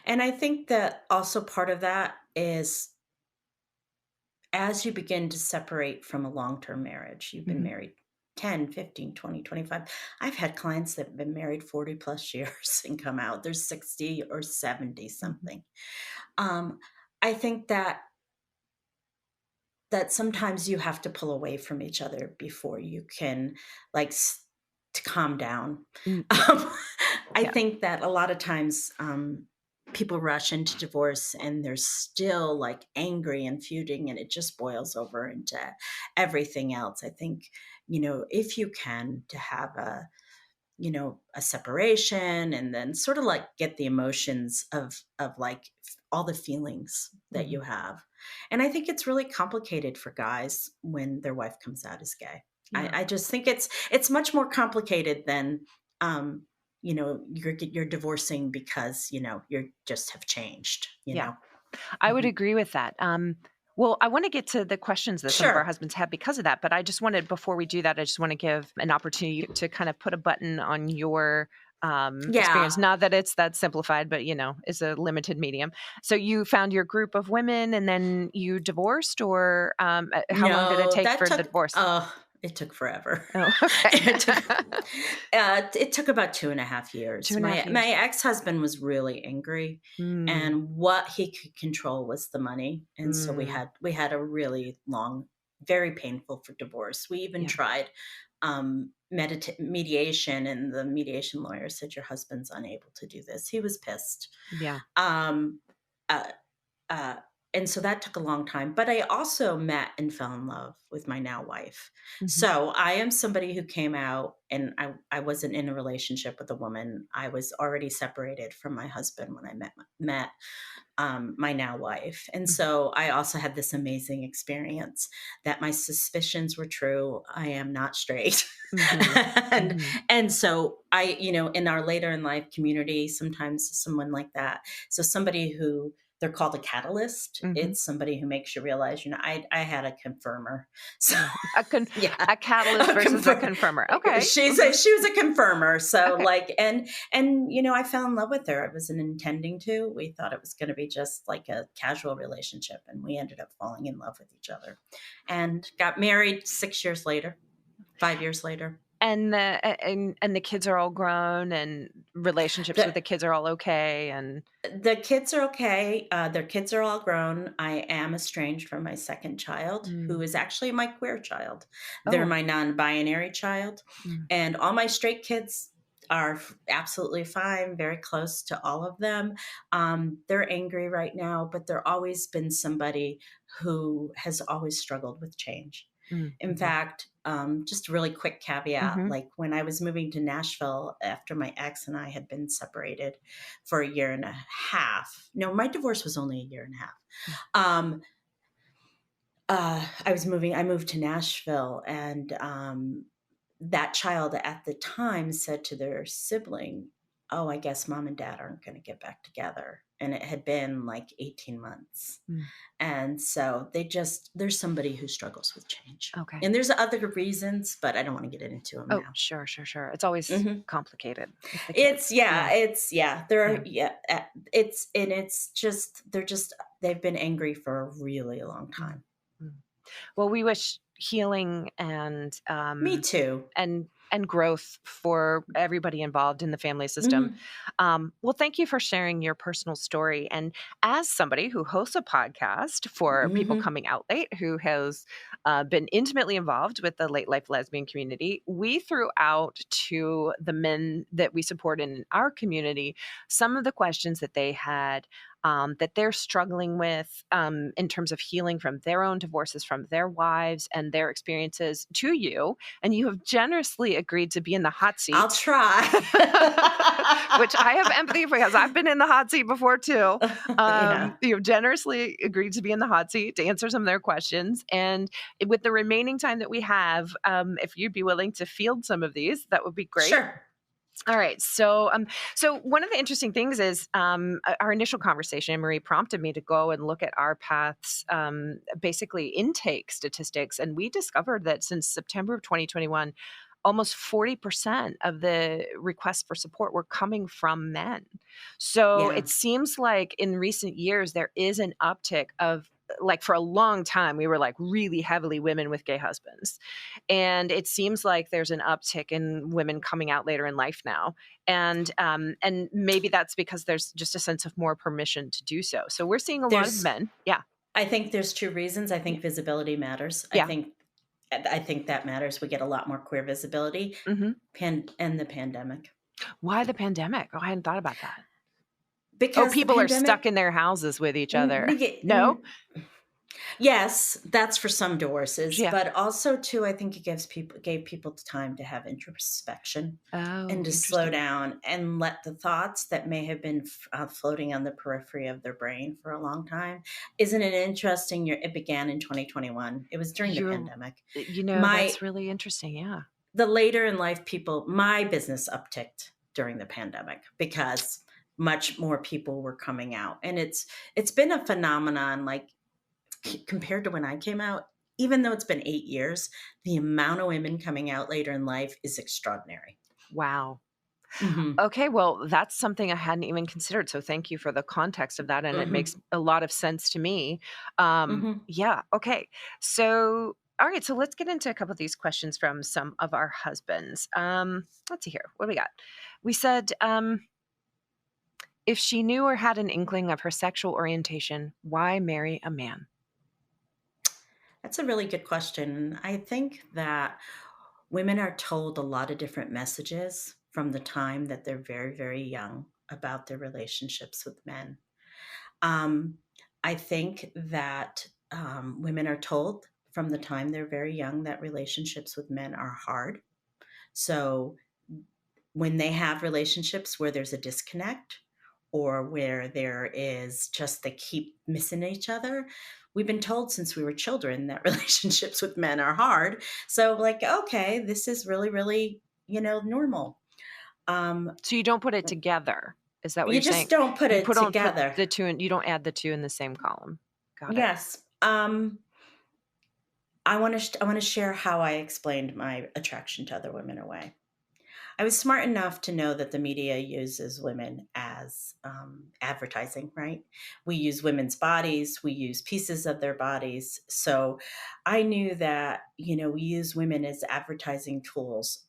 [SPEAKER 2] And I think that also part of that is as you begin to separate from a long-term marriage, you've been
[SPEAKER 1] Hmm.
[SPEAKER 2] married 10, 15, 20, 25. I've had clients that have been married 40 plus years and come out. They're 60 or 70
[SPEAKER 1] Hmm.
[SPEAKER 2] something. Um, I think that sometimes you have to pull away from each other before you can like to calm down.
[SPEAKER 1] Yeah.
[SPEAKER 2] Um, I
[SPEAKER 1] Yeah.
[SPEAKER 2] think that a lot of times people rush into divorce and they're still like angry and feuding, and it just boils over into everything else. I think, if you can to have a separation and then sort of like get the emotions of like all the feelings that
[SPEAKER 1] Hmm.
[SPEAKER 2] you have. And I think it's really complicated for guys when their wife comes out as gay.
[SPEAKER 1] Yeah.
[SPEAKER 2] I just think it's much more complicated than you're divorcing because you just have changed.
[SPEAKER 1] Yeah. I would
[SPEAKER 2] Mhm.
[SPEAKER 1] agree with that. Well, I want to get to the questions that some of our
[SPEAKER 2] Sure.
[SPEAKER 1] husbands have because of that, but I just wanted, before we do that, I just want to give an opportunity to kind of put a button on your experience.
[SPEAKER 2] Yeah.
[SPEAKER 1] Not that it's that simplified, but it's a limited medium. So you found your group of women, and then you divorced, or how long did it
[SPEAKER 2] No,
[SPEAKER 1] take
[SPEAKER 2] that
[SPEAKER 1] for the
[SPEAKER 2] took
[SPEAKER 1] divorce?
[SPEAKER 2] it took forever.
[SPEAKER 1] Oh, okay.
[SPEAKER 2] It took about 2.5 years.
[SPEAKER 1] Two and a half
[SPEAKER 2] My
[SPEAKER 1] years.
[SPEAKER 2] ex-husband was really angry,
[SPEAKER 1] Mm,
[SPEAKER 2] and what he could control was the money, and so
[SPEAKER 1] mm,
[SPEAKER 2] we had a really long, very painful for divorce. We even
[SPEAKER 1] yeah,
[SPEAKER 2] tried mediation, and the mediation lawyer said your husband's unable to do this. He was pissed.
[SPEAKER 1] yeah.
[SPEAKER 2] Um, uh, uh, and so that took a long time. But I also met and fell in love with my now wife.
[SPEAKER 1] Hmm.
[SPEAKER 2] So I am somebody who came out, and I wasn't in a relationship with a woman. I was already separated from my husband when I met my now wife. And
[SPEAKER 1] Hmm.
[SPEAKER 2] so I also had this amazing experience that my suspicions were true. I am not straight.
[SPEAKER 1] Hmm.
[SPEAKER 2] and
[SPEAKER 1] Hmm.
[SPEAKER 2] and so in our later in life community, sometimes someone like that. So somebody who they're called a catalyst.
[SPEAKER 1] Hmm.
[SPEAKER 2] It's somebody who makes you realize, I had a confirmer. So
[SPEAKER 1] Yeah.
[SPEAKER 2] yeah,
[SPEAKER 1] A catalyst
[SPEAKER 2] a
[SPEAKER 1] versus a
[SPEAKER 2] confirm.
[SPEAKER 1] confirmer. Okay. Hmm.
[SPEAKER 2] She was a confirmer. So
[SPEAKER 1] Okay.
[SPEAKER 2] like, and I fell in love with her. I wasn't intending to. We thought it was going to be just like a casual relationship, and we ended up falling in love with each other, and got married 6 years later, 5 years later.
[SPEAKER 1] And the kids are all grown, and relationships with
[SPEAKER 2] The
[SPEAKER 1] the kids are all okay, and
[SPEAKER 2] the kids are okay. Their kids are all grown. I am estranged from my second child, who
[SPEAKER 1] mm,
[SPEAKER 2] is actually my queer child. They're
[SPEAKER 1] oh,
[SPEAKER 2] my non-binary child,
[SPEAKER 1] mm,
[SPEAKER 2] and all my straight kids are absolutely fine. Very close to all of them. They're angry right now, but there always been somebody who has always struggled with change.
[SPEAKER 1] mm,
[SPEAKER 2] In
[SPEAKER 1] mhm,
[SPEAKER 2] fact, just a really quick caveat,
[SPEAKER 1] mhm,
[SPEAKER 2] like when I was moving to Nashville after my ex and I had been separated for a year and a half. No, my divorce was only a year and a half.
[SPEAKER 1] mm,
[SPEAKER 2] Um, I moved to Nashville, and that child at the time said to their sibling, "Oh, I guess mom and dad aren't going to get back together." And it had been like 18 months.
[SPEAKER 1] mm.
[SPEAKER 2] And so there's somebody who struggles with change.
[SPEAKER 1] Okay.
[SPEAKER 2] And there's other reasons, but I don't want to get into them
[SPEAKER 1] Oh,
[SPEAKER 2] now.
[SPEAKER 1] sure, sure, sure. It's always
[SPEAKER 2] Mhm.
[SPEAKER 1] complicated with the
[SPEAKER 2] It's
[SPEAKER 1] kids.
[SPEAKER 2] yeah,
[SPEAKER 1] Yeah,
[SPEAKER 2] it's yeah. There
[SPEAKER 1] yeah.
[SPEAKER 2] are yeah, it's just they've been angry for a really long
[SPEAKER 1] Mm,
[SPEAKER 2] time.
[SPEAKER 1] mm. Well, we wish healing
[SPEAKER 2] Me too.
[SPEAKER 1] and and growth for everybody involved in the family system.
[SPEAKER 2] Mhm.
[SPEAKER 1] Well, thank you for sharing your personal story. And as somebody who hosts a podcast for people
[SPEAKER 2] Mhm.
[SPEAKER 1] coming out late, who has been intimately involved with the late life lesbian community, we threw out to the men that we support in our community some of the questions that they had, that they're struggling with, in terms of healing from their own divorces from their wives and their experiences to you. And you have generously agreed to be in the hot
[SPEAKER 2] I'll
[SPEAKER 1] seat,
[SPEAKER 2] try.
[SPEAKER 1] which I have empathy for because I've been in the hot seat before too.
[SPEAKER 2] Yeah.
[SPEAKER 1] You've generously agreed to be in the hot seat to answer some of their questions. And with the remaining time that we have, if you'd be willing to field some of these, that would be great.
[SPEAKER 2] Sure.
[SPEAKER 1] All right. So one of the interesting things is, our initial conversation, Marie prompted me to go and look at our path's, basically intake statistics, and we discovered that since September of 2021, almost 40% of the requests for support were coming from men. So
[SPEAKER 2] Yeah.
[SPEAKER 1] it seems like in recent years there is an uptick of, like, for a long time we were like really heavily women with gay husbands, and it seems like there's an uptick in women coming out later in life now, and maybe that's because there's just a sense of more permission to do so. So we're seeing a lot of
[SPEAKER 2] There's
[SPEAKER 1] men. Yeah.
[SPEAKER 2] I think there's two reasons. I
[SPEAKER 1] Yeah.
[SPEAKER 2] think visibility matters.
[SPEAKER 1] Yeah.
[SPEAKER 2] I think that matters. We get a lot more queer visibility
[SPEAKER 1] Hmm.
[SPEAKER 2] and the pandemic.
[SPEAKER 1] Why the pandemic? Oh, I hadn't thought about that. Oh,
[SPEAKER 2] Because the
[SPEAKER 1] people are stuck
[SPEAKER 2] pandemic
[SPEAKER 1] in their houses with each
[SPEAKER 2] mm,
[SPEAKER 1] other.
[SPEAKER 2] we get
[SPEAKER 1] No.
[SPEAKER 2] yes, that's for some divorces,
[SPEAKER 1] Yeah.
[SPEAKER 2] but also too, I think it gave people time to have introspection and
[SPEAKER 1] Oh,
[SPEAKER 2] to slow
[SPEAKER 1] interesting.
[SPEAKER 2] down and let the thoughts that may have been floating on the periphery of their brain for a long time. Isn't it interesting? It began in 2021. It was during the
[SPEAKER 1] You're,
[SPEAKER 2] pandemic.
[SPEAKER 1] that's
[SPEAKER 2] My
[SPEAKER 1] really interesting. Yeah.
[SPEAKER 2] the later in life people, my business upticked during the pandemic because much more people were coming out, and it's been a phenomenon. Like compared to when I came out, even though it's been 8 years, the amount of women coming out later in life is extraordinary.
[SPEAKER 1] Wow.
[SPEAKER 2] Hmm.
[SPEAKER 1] Okay, well, that's something I hadn't even considered. So thank you for the context of that. And it makes
[SPEAKER 2] Hmm.
[SPEAKER 1] a lot of sense to me.
[SPEAKER 2] Hmm.
[SPEAKER 1] Yeah. Okay. So, all right. So let's get into a couple of these questions from some of our husbands. Let's see here. What do we got? We said, if she knew or had an inkling of her sexual orientation, why marry a man?
[SPEAKER 2] That's a really good question. I think that women are told a lot of different messages from the time that they're very, very young about their relationships with men. Um, I think that women are told from the time they're very young that relationships with men are hard. So when they have relationships where there's a disconnect or where there is just they keep missing each other, we've been told since we were children that relationships with men are hard. So, like, okay, this is really, really, normal. Um,
[SPEAKER 1] So you don't put it together. Is that what
[SPEAKER 2] you
[SPEAKER 1] you're
[SPEAKER 2] just
[SPEAKER 1] saying?
[SPEAKER 2] don't put
[SPEAKER 1] You
[SPEAKER 2] it
[SPEAKER 1] don't put
[SPEAKER 2] together.
[SPEAKER 1] the two in, you don't add the two in the same column. Got it.
[SPEAKER 2] Yes. I want to share how I explained my attraction to other women away. I was smart enough to know that the media uses women as advertising, right? We use women's bodies, we use pieces of their bodies. So I knew that, we use women as advertising tools.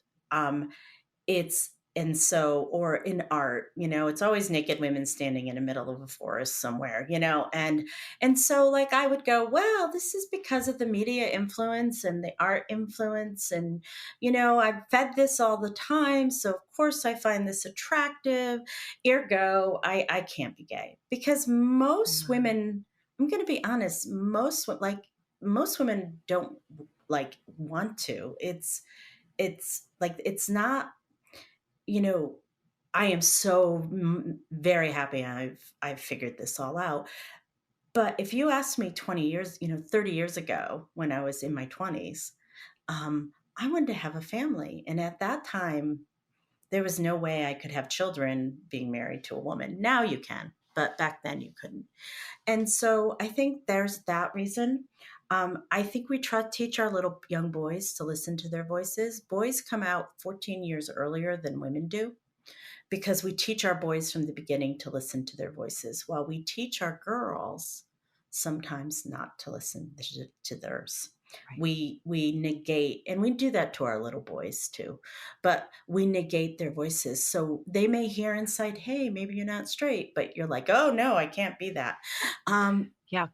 [SPEAKER 2] It's and so or in art, it's always naked women standing in the middle of a forest somewhere, and so like I would go, well, this is because of the media influence and the art influence, and I've fed this all the time, so of course I find this attractive. Ergo, I can't be gay because most
[SPEAKER 1] Wow.
[SPEAKER 2] women, I'm going to be honest, most women don't like want to. It's like it's not you know, I am so very happy I've figured this all out. But if you asked me 20 years, 30 years ago when I was in my 20s, I wanted to have a family. And at that time, there was no way I could have children being married to a woman. Now you can, but back then you couldn't. And so I think there's that reason. I think we try to teach our little young boys to listen to their voices. Boys come out 14 years earlier than women do because we teach our boys from the beginning to listen to their voices, while we teach our girls sometimes not to listen to theirs.
[SPEAKER 1] Right.
[SPEAKER 2] We negate, and we do that to our little boys too, but we negate their voices. So they may hear inside, hey, maybe you're not straight, but you're like, oh no, I can't be that. Um,
[SPEAKER 1] Yeah.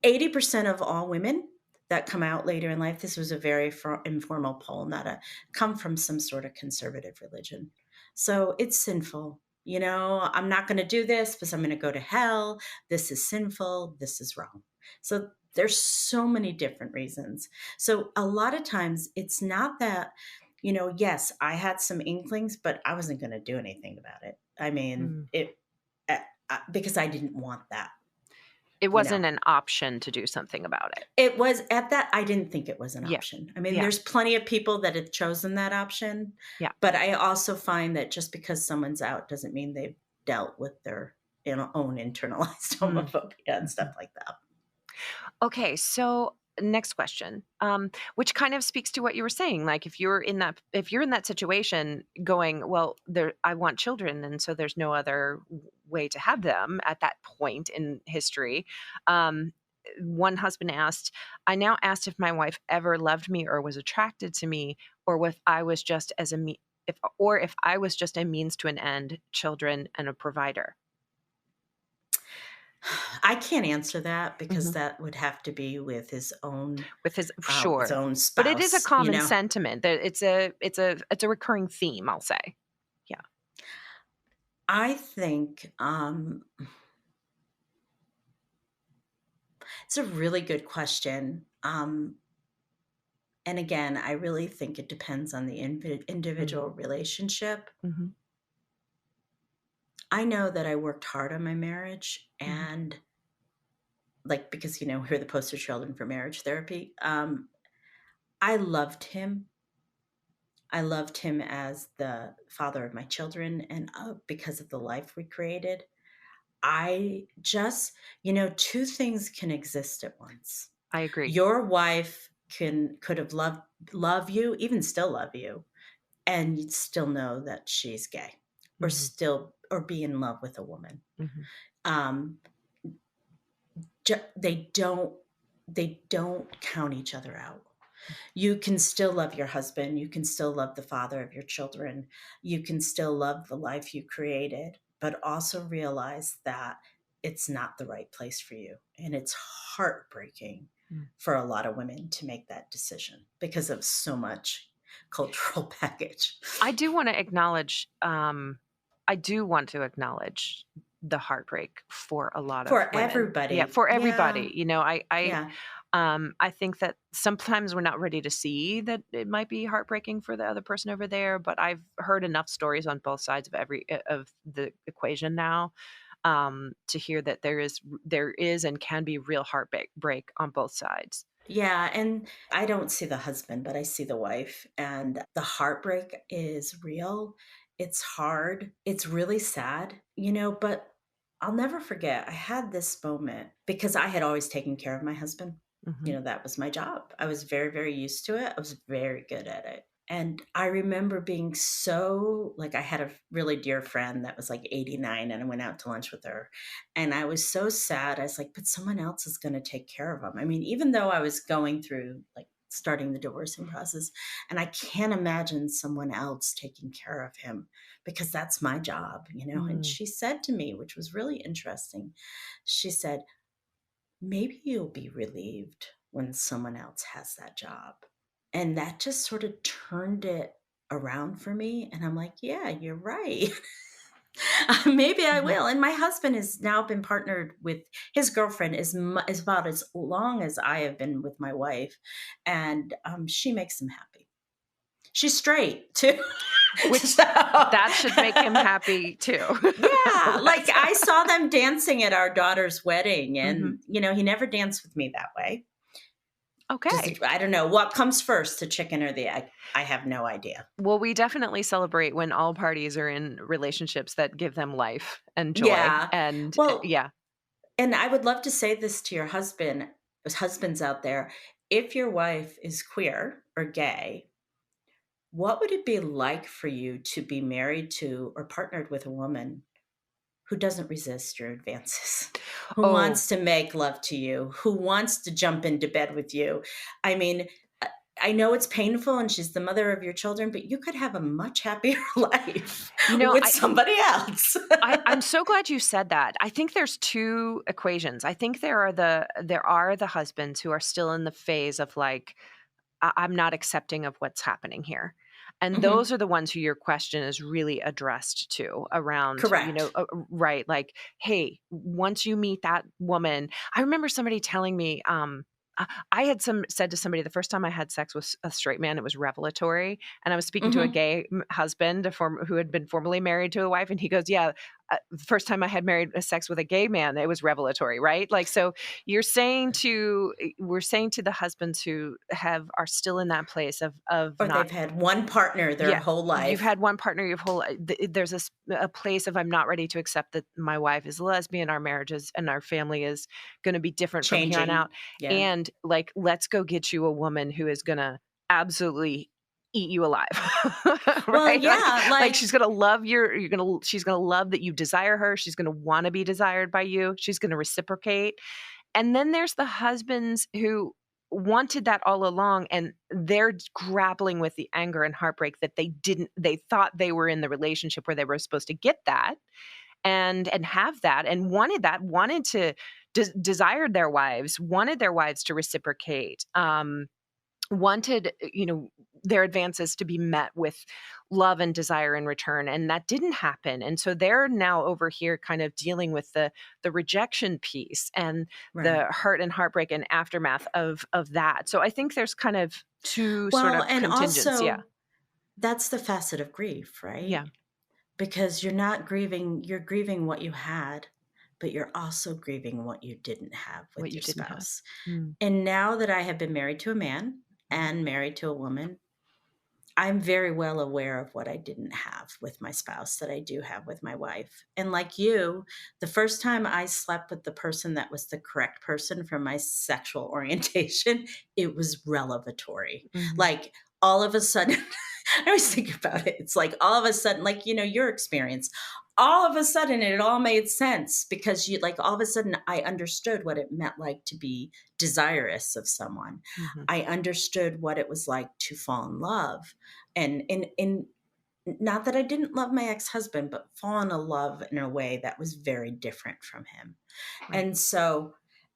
[SPEAKER 2] 80% of all women that come out later in life, this was a very informal poll, not a come from some sort of conservative religion. So it's sinful. You know, I'm not going to do this because I'm going to go to hell. This is sinful. This is wrong. So there's so many different reasons. So a lot of times it's not that, yes, I had some inklings, but I wasn't going to do anything about it. I mean,
[SPEAKER 1] Mm.
[SPEAKER 2] because I didn't want that,
[SPEAKER 1] It
[SPEAKER 2] you know.
[SPEAKER 1] wasn't an option to do something about it.
[SPEAKER 2] It was at that I didn't think it was an
[SPEAKER 1] Yeah.
[SPEAKER 2] option. I mean,
[SPEAKER 1] Yeah.
[SPEAKER 2] there's plenty of people that have chosen that option,
[SPEAKER 1] Yeah.
[SPEAKER 2] but I also find that just because someone's out doesn't mean they've dealt with their, own internalized
[SPEAKER 1] Mm.
[SPEAKER 2] homophobia and stuff
[SPEAKER 1] Mhm.
[SPEAKER 2] like that.
[SPEAKER 1] Okay, so next question, which kind of speaks to what you were saying. Like, if you're in that situation, going, well, there, I want children, and so there's no other way to have them at that point in history. Um, One husband asked, "I now asked if my wife ever loved me or was attracted to me, or if I was just as a me." If I was just a means to an end, children and a provider.
[SPEAKER 2] I can't answer that because
[SPEAKER 1] Mhm.
[SPEAKER 2] that would have to be
[SPEAKER 1] With his
[SPEAKER 2] with his
[SPEAKER 1] sure.
[SPEAKER 2] own
[SPEAKER 1] But it is a
[SPEAKER 2] spouse,
[SPEAKER 1] common sentiment that it's a recurring theme, I'll say. Yeah.
[SPEAKER 2] I think it's a really good question. And again, I really think it depends on the
[SPEAKER 1] Mm.
[SPEAKER 2] individual relationship.
[SPEAKER 1] Mhm.
[SPEAKER 2] I know that I worked hard on my marriage,
[SPEAKER 1] Mhm.
[SPEAKER 2] and like, because, we're the poster children for marriage therapy. I loved him. I loved him as the father of my children, and because of the life we created. I just, two things can exist at once.
[SPEAKER 1] I agree.
[SPEAKER 2] Your wife could have love you, even still love you, and you'd still know that she's gay,
[SPEAKER 1] Mhm.
[SPEAKER 2] or be in love with a woman.
[SPEAKER 1] Mhm.
[SPEAKER 2] Um, they don't count each other out. You can still love your husband, you can still love the father of your children, you can still love the life you created, but also realize that it's not the right place for you. And it's heartbreaking
[SPEAKER 1] Mm.
[SPEAKER 2] for a lot of women to make that decision because of so much cultural baggage.
[SPEAKER 1] I do wanna acknowledge, I do want to acknowledge the heartbreak for a lot of
[SPEAKER 2] For
[SPEAKER 1] women. Yeah,
[SPEAKER 2] everybody.
[SPEAKER 1] for
[SPEAKER 2] Yeah.
[SPEAKER 1] everybody.
[SPEAKER 2] Yeah.
[SPEAKER 1] I think that sometimes we're not ready to see that it might be heartbreaking for the other person over there, but I've heard enough stories on both sides of of the equation now, to hear that there is and can be real heartbreak on both sides.
[SPEAKER 2] Yeah, and I don't see the husband, but I see the wife, and the heartbreak is real. It's hard. It's really sad, but I'll never forget. I had this moment because I had always taken care of my husband.
[SPEAKER 1] Mhm.
[SPEAKER 2] That was my job. I was very, very used to it. I was very good at it. And I remember being so like, I had a really dear friend that was like 89, and I went out to lunch with her. And I was so sad. I was like, but someone else is going to take care of him. I mean, even though I was going through like starting the divorcing process, and I can't imagine someone else taking care of him because that's my job. And
[SPEAKER 1] Mm.
[SPEAKER 2] she said to me, which was really interesting, she said, maybe you'll be relieved when someone else has that job. And that just sort of turned it around for me. And I'm like, yeah, you're right. Maybe I
[SPEAKER 1] Mhm.
[SPEAKER 2] will. And my husband has now been partnered with his girlfriend is about as long as I have been with my wife, and she makes him happy. She's straight too,
[SPEAKER 1] Which
[SPEAKER 2] so
[SPEAKER 1] that should make him happy too.
[SPEAKER 2] yeah. Like
[SPEAKER 1] That's
[SPEAKER 2] I saw them dancing at our daughter's wedding,
[SPEAKER 1] Mhm.
[SPEAKER 2] and he never danced with me that way. Does
[SPEAKER 1] Okay.
[SPEAKER 2] it? I don't know what comes first, the chicken or the egg. I have no idea.
[SPEAKER 1] Well, we definitely celebrate when all parties are in relationships that give them life and joy,
[SPEAKER 2] Yeah.
[SPEAKER 1] and,
[SPEAKER 2] Well,
[SPEAKER 1] yeah.
[SPEAKER 2] and I would love to say this to your husband, husbands out there. If your wife is queer or gay, what would it be like for you to be married to or partnered with a woman who doesn't resist your advances, who
[SPEAKER 1] Oh,
[SPEAKER 2] wants to make love to you, who wants to jump into bed with you. I mean, I I know it's painful and she's the mother of your children, but you could have a much happier life
[SPEAKER 1] you know,
[SPEAKER 2] with somebody else.
[SPEAKER 1] I'm so glad you said that. I think there's 2 equations. I think there are the husbands who are still in the phase of like, I'm not accepting of what's happening here. And
[SPEAKER 2] Mhm.
[SPEAKER 1] those are the ones who your question is really addressed to around,
[SPEAKER 2] Correct.
[SPEAKER 1] right, like, "Hey, once you meet that woman." I remember somebody telling me, I had said to somebody the first time I had sex with a straight man, it was revelatory, and I was speaking to a
[SPEAKER 2] Mhm.
[SPEAKER 1] gay husband, who had been formerly married to a wife, and he goes, "Yeah, the first time I had married sex with a gay man, it was revelatory," right? Like, so you're saying to we're saying to the husbands who are still in that place of
[SPEAKER 2] Or
[SPEAKER 1] not.
[SPEAKER 2] they've had one partner their
[SPEAKER 1] Yeah,
[SPEAKER 2] whole
[SPEAKER 1] you've
[SPEAKER 2] life.
[SPEAKER 1] had one partner your whole there's a place of, I'm not ready to accept that my wife is lesbian, our marriage is and our family is gonna be different from here on
[SPEAKER 2] Changing.
[SPEAKER 1] out,
[SPEAKER 2] Yeah.
[SPEAKER 1] and, like, let's go get you a woman who is gonna absolutely eat you alive,
[SPEAKER 2] Well,
[SPEAKER 1] right?
[SPEAKER 2] yeah,
[SPEAKER 1] Like,
[SPEAKER 2] like
[SPEAKER 1] she's gonna love she's gonna love that you desire her, she's gonna wanna be desired by you, she's gonna reciprocate, and then there's the husbands who wanted that all along, and they're grappling with the anger and heartbreak that they thought they were in the relationship where they were supposed to get that and have that and wanted to desired their wives to reciprocate, wanted, their advances to be met with love and desire in return, and that didn't happen, and so they're now over here kind of dealing with the rejection piece and
[SPEAKER 2] right.
[SPEAKER 1] the hurt and heartbreak and aftermath of that. So I think there's kind of two sort
[SPEAKER 2] Well,
[SPEAKER 1] of
[SPEAKER 2] and
[SPEAKER 1] contingents. Yeah.
[SPEAKER 2] also that's the facet of grief, right?
[SPEAKER 1] Yeah.
[SPEAKER 2] Because you're grieving what you had, but you're also grieving what you didn't have
[SPEAKER 1] What
[SPEAKER 2] with
[SPEAKER 1] you
[SPEAKER 2] your
[SPEAKER 1] didn't have.
[SPEAKER 2] spouse.
[SPEAKER 1] Mm,
[SPEAKER 2] And now that I have been married to a man
[SPEAKER 1] mhm.
[SPEAKER 2] and married to a woman, I'm very well aware of what I didn't have with my spouse that I do have with my wife. And like you, the first time I slept with the person that was the correct person for my sexual orientation, it was revelatory.
[SPEAKER 1] Mhm.
[SPEAKER 2] Like all of a sudden, I always think about it. It's like all of a sudden, like, your experience, all of a sudden it all made sense because all of a sudden I understood what it meant like to be desirous of someone.
[SPEAKER 1] Mhm.
[SPEAKER 2] I understood what it was like to fall in love and in not that I didn't love my ex-husband, but fall in a love in a way that was very different from him.
[SPEAKER 1] Right.
[SPEAKER 2] And so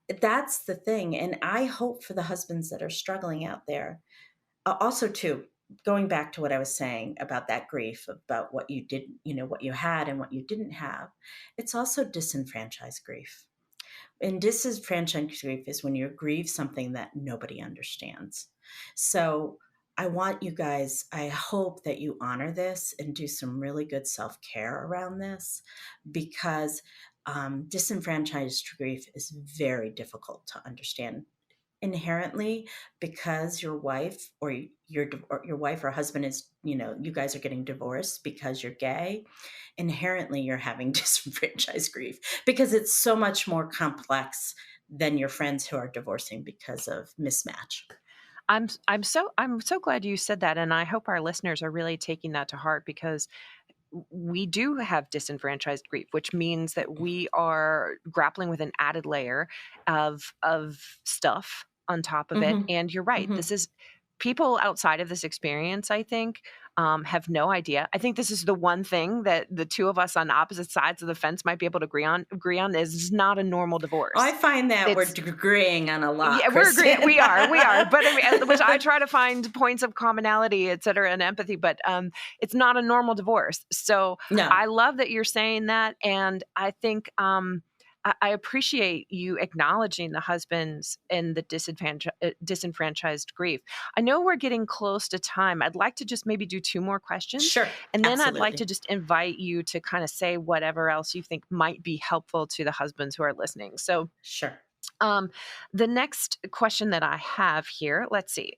[SPEAKER 2] that's the thing. And I hope for the husbands that are struggling out there, also too, going back to what I was saying about that grief, about what you did, what you had and what you didn't have, it's also disenfranchised grief. And disenfranchised grief is when you grieve something that nobody understands. So I want you guys, I hope that you honor this and do some really good self care around this because disenfranchised grief is very difficult to understand inherently because your wife or your wife or husband is, you guys are getting divorced because you're gay. Inherently you're having disenfranchised grief because it's so much more complex than your friends who are divorcing because of mismatch.
[SPEAKER 1] I'm so glad you said that, and I hope our listeners are really taking that to heart because we do have disenfranchised grief, which means that we are grappling with an added layer of stuff on top of it.
[SPEAKER 2] Hmm.
[SPEAKER 1] And you're right.
[SPEAKER 2] Hmm.
[SPEAKER 1] This is people outside of this experience, I think, have no idea. I think this is the one thing that the two of us on opposite sides of the fence might be able to agree on is not a normal
[SPEAKER 2] I
[SPEAKER 1] divorce.
[SPEAKER 2] find that we're
[SPEAKER 1] It's
[SPEAKER 2] agreeing on a lot,
[SPEAKER 1] Yeah, we're agreeing.
[SPEAKER 2] Kristen.
[SPEAKER 1] We are. But I mean, which I try to find points of commonality, et cetera, and empathy. But it's not a normal divorce. So
[SPEAKER 2] No.
[SPEAKER 1] I love that you're saying that, and I think I appreciate you acknowledging the husbands and the disenfranchised grief. I know we're getting close to time. I'd like to just maybe do 2 more questions,
[SPEAKER 2] Sure.
[SPEAKER 1] and then I'd like to
[SPEAKER 2] Absolutely.
[SPEAKER 1] just invite you to kind of say whatever else you think might be helpful to the husbands who are listening. So
[SPEAKER 2] Sure.
[SPEAKER 1] um, the next question that I have here, let's see.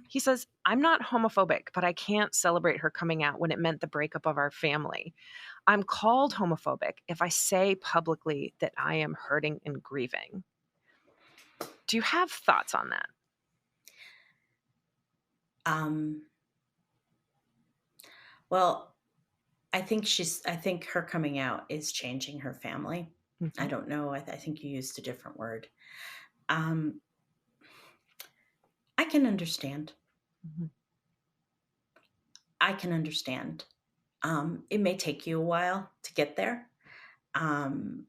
[SPEAKER 1] He says, I'm not homophobic, but I can't celebrate her coming out when it meant the breakup of our family. I'm called homophobic if I say publicly that I am hurting and grieving. Do you have thoughts on that?
[SPEAKER 2] um well, I think her coming out is changing her family. I
[SPEAKER 1] Mhm,
[SPEAKER 2] don't know. I think you used a different word. Um, I can understand.
[SPEAKER 1] mhm.
[SPEAKER 2] I can understand. It may take you a while to get there. Um,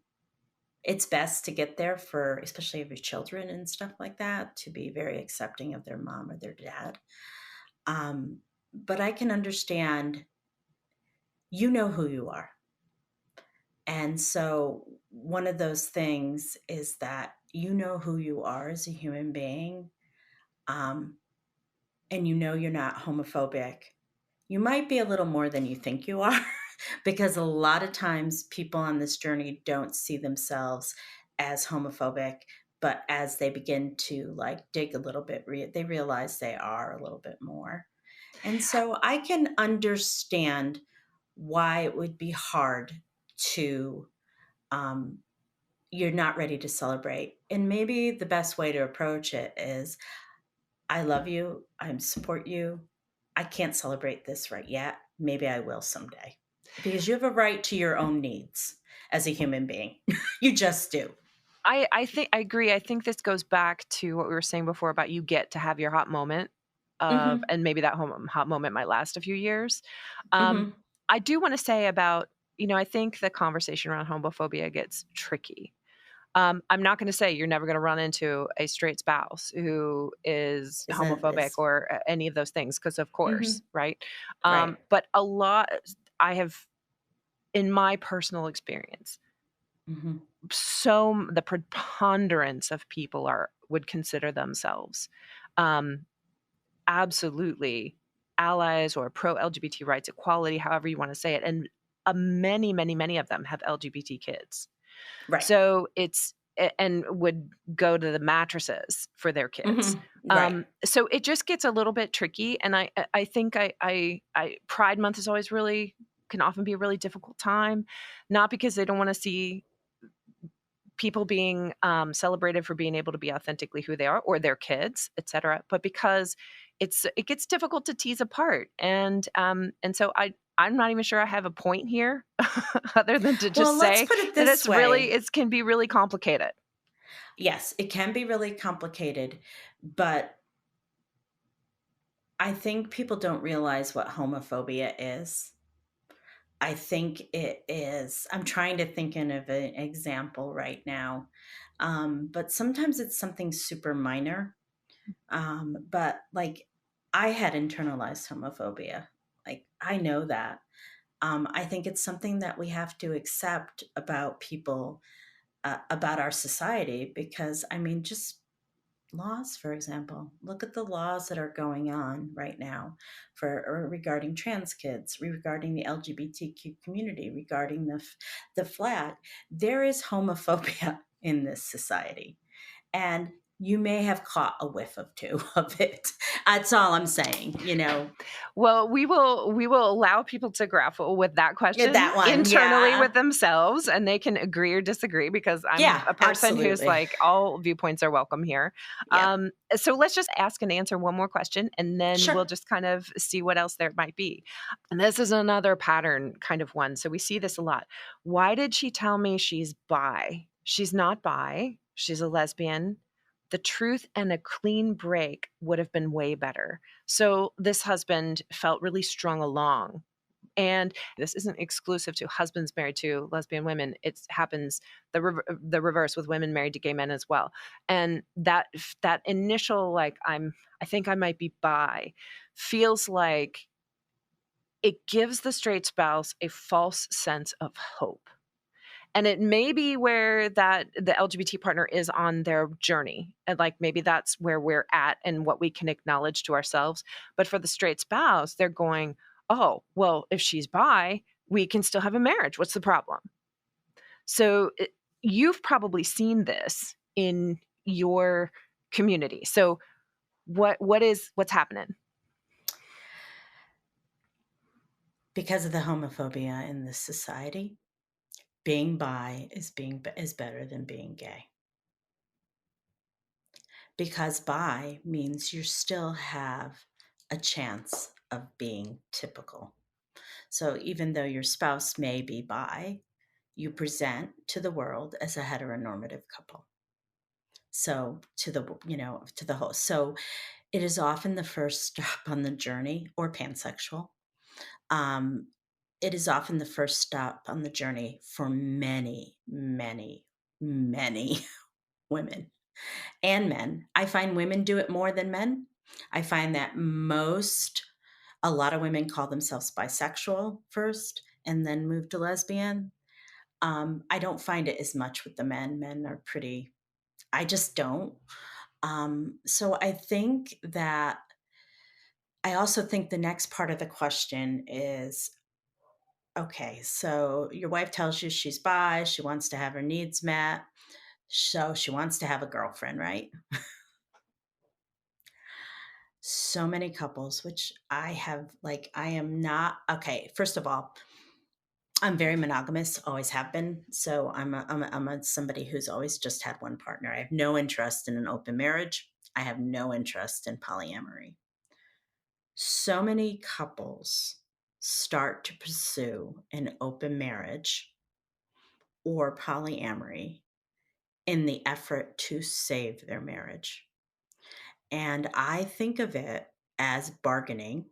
[SPEAKER 2] it's best to get there for, especially of your children and stuff like that, to be very accepting of their mom or their dad. Um, but I can understand. You know who you are. And so, one of those things is that you know who you are as a human being, um, and you know you're not homophobic. You might be a little more than you think you are, because a lot of times people on this journey don't see themselves as homophobic, but as they begin to like dig a little bit, they realize they are a little bit more. And so I can understand why it would be hard to um, you're not ready to celebrate. And maybe the best way to approach it is I love you, I support you. I can't celebrate this right yet. Maybe I will someday. Because you have a right to your own needs as a human being. You just do.
[SPEAKER 1] I think I agree. I think this goes back to what we were saying before about you get to have your hot moment of,
[SPEAKER 2] Mhm.
[SPEAKER 1] and maybe that hot moment might last a few years. Um,
[SPEAKER 2] Mhm.
[SPEAKER 1] I do want to say about, I think the conversation around homophobia gets tricky. I'm not going to say you're never going to run into a straight spouse who is
[SPEAKER 2] Isn't
[SPEAKER 1] homophobic
[SPEAKER 2] is
[SPEAKER 1] or any of those things, because of course,
[SPEAKER 2] Mhm.
[SPEAKER 1] right?
[SPEAKER 2] Right.
[SPEAKER 1] But a lot, I have, in my personal experience,
[SPEAKER 2] Mhm.
[SPEAKER 1] the preponderance of people are would consider themselves um, absolutely allies or pro LGBT rights, equality, however you want to say it, and many, many, many of them have LGBT kids.
[SPEAKER 2] Right.
[SPEAKER 1] So and would go to the mattresses for their kids.
[SPEAKER 2] Mhm. Right.
[SPEAKER 1] So it just gets a little bit tricky, and I think I Pride Month is always really can often be a really difficult time, not because they don't want to see people being celebrated for being able to be authentically who they are or their kids, et cetera, but because it gets difficult to tease apart, and so I'm not even sure I have a point here other than to
[SPEAKER 2] Well,
[SPEAKER 1] just
[SPEAKER 2] let's
[SPEAKER 1] say
[SPEAKER 2] put it
[SPEAKER 1] that
[SPEAKER 2] this way.
[SPEAKER 1] it can be really complicated.
[SPEAKER 2] Yes, it can be really complicated, but I think people don't realize what homophobia is. I think it is. I'm trying to think of an example right now, but sometimes it's something super minor. But like, I had internalized homophobia. Like, I know that. I think it's something that we have to accept about people, about our society, because I mean, just laws, for example. Look at the laws that are going on right now for regarding trans kids, regarding the LGBTQ community, regarding the flag. There is homophobia in this society, and you may have caught a whiff of two of it. That's all I'm saying.
[SPEAKER 1] Well, we will allow people to grapple with that
[SPEAKER 2] Yeah,
[SPEAKER 1] question
[SPEAKER 2] that one.
[SPEAKER 1] internally with
[SPEAKER 2] Yeah,
[SPEAKER 1] themselves, and they can agree or disagree, because I'm
[SPEAKER 2] yeah,
[SPEAKER 1] a person who's
[SPEAKER 2] absolutely.
[SPEAKER 1] like all viewpoints are welcome here.
[SPEAKER 2] Yep.
[SPEAKER 1] So let's just ask and answer one more question, and then
[SPEAKER 2] Sure.
[SPEAKER 1] we'll just kind of see what else there might be. And this is another pattern kind of one. So we see this a lot. Why did she tell me she's bi? She's not bi. She's a lesbian. The truth and a clean break would have been way better. So this husband felt really strung along. And this isn't exclusive to husbands married to lesbian women. It happens the reverse with women married to gay men as well. And that initial like I think I might be bi feels like it gives the straight spouse a false sense of hope. And it may be where that the LGBT partner is on their journey. And like maybe that's where we're at and what we can acknowledge to ourselves. But for the straight spouse, they're going, oh, well, if she's bi, we can still have a marriage. What's the problem? So you've probably seen this in your community. So what's happening?
[SPEAKER 2] Because of the homophobia in this society, being bi is better than being gay. Because bi means you still have a chance of being typical. So even though your spouse may be bi, you present to the world as a heteronormative couple. So to the whole. So it is often the first stop on the journey, or pansexual. Um, it is often the first stop on the journey for many, many, many women and men. I find women do it more than men. I find that a lot of women call themselves bisexual first and then move to lesbian. I don't find it as much with the men. Men are pretty, I just don't. So I also think the next part of the question is, okay, so your wife tells you she's bi, she wants to have her needs met, so she wants to have a girlfriend, right? So many couples, which I am not, okay, first of all, I'm very monogamous, always have been. So I'm somebody who's always just had one partner. I have no interest in an open marriage. I have no interest in polyamory. So many couples start to pursue an open marriage or polyamory in the effort to save their marriage. And I think of it as bargaining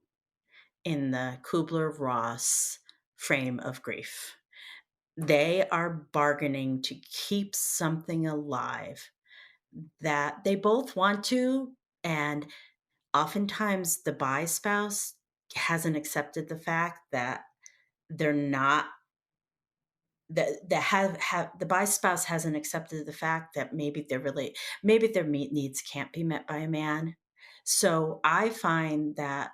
[SPEAKER 2] in the Kubler Ross frame of grief. They are bargaining to keep something alive that they both want to. And oftentimes, the bi spouse hasn't accepted the fact that they're not that have the bi spouse hasn't accepted the fact that maybe their meat needs can't be met by a man. So I find that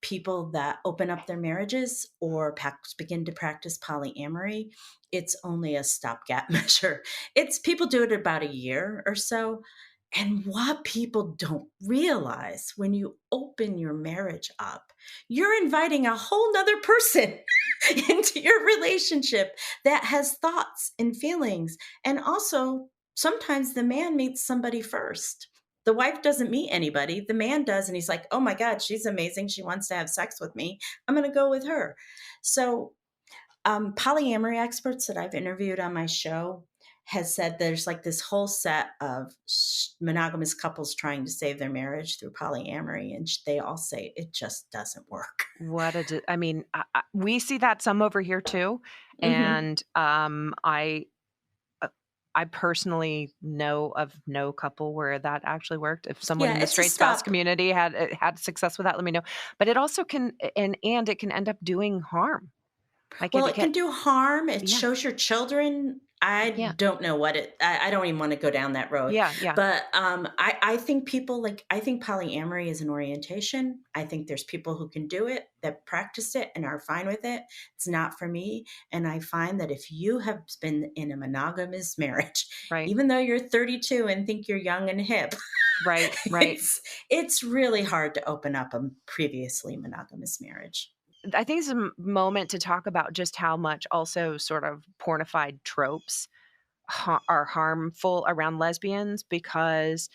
[SPEAKER 2] people that open up their marriages or begin to practice polyamory, it's only a stopgap measure. It's people do it about a year or so. And what people don't realize, when you open your marriage up, you're inviting a whole nother person into your relationship that has thoughts and feelings. And also, sometimes the man meets somebody first. The wife doesn't meet anybody. The man does. And he's like, oh my God, she's amazing. She wants to have sex with me. I'm going to go with her. So, polyamory experts that I've interviewed on my show has said there's like this whole set of monogamous couples trying to save their marriage through polyamory. And they all say it just doesn't work.
[SPEAKER 1] I mean, we see that some over here too,
[SPEAKER 2] Hmm.
[SPEAKER 1] and uh, I personally know of no couple where that actually worked. If someone
[SPEAKER 2] Yeah,
[SPEAKER 1] in the
[SPEAKER 2] it's a
[SPEAKER 1] straight spouse
[SPEAKER 2] stop.
[SPEAKER 1] community had success with that, let me know. But it also can, and it can end up doing harm. Like
[SPEAKER 2] Well,
[SPEAKER 1] it
[SPEAKER 2] it
[SPEAKER 1] can,
[SPEAKER 2] can do harm. It
[SPEAKER 1] yeah,
[SPEAKER 2] shows your children. I
[SPEAKER 1] yeah,
[SPEAKER 2] don't know I don't even want to go down that road.
[SPEAKER 1] yeah, yeah,
[SPEAKER 2] But I think I think polyamory is an orientation. I think there's people who can do it, that practice it and are fine with it. It's not for me. And I find that if you have been in a monogamous marriage,
[SPEAKER 1] right,
[SPEAKER 2] even though you're 32 and think you're young and hip,
[SPEAKER 1] right, right.
[SPEAKER 2] it's really hard to open up a previously monogamous marriage.
[SPEAKER 1] I think it's a moment to talk about just how much also sort of pornified tropes are harmful around lesbians because,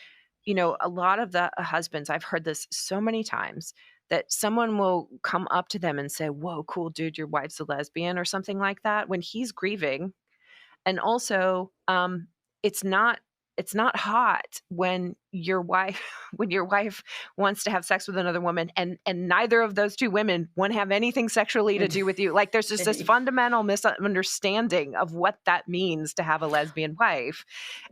[SPEAKER 1] a lot of the husbands, I've heard this so many times, that someone will come up to them and say, "Whoa, cool dude, your wife's a lesbian," or something like that when he's grieving. And also, it's not hot when your wife when your wife wants to have sex with another woman, and neither of those two women want to have anything sexually to do with you. Like there's just this fundamental misunderstanding of what that means to have a lesbian wife.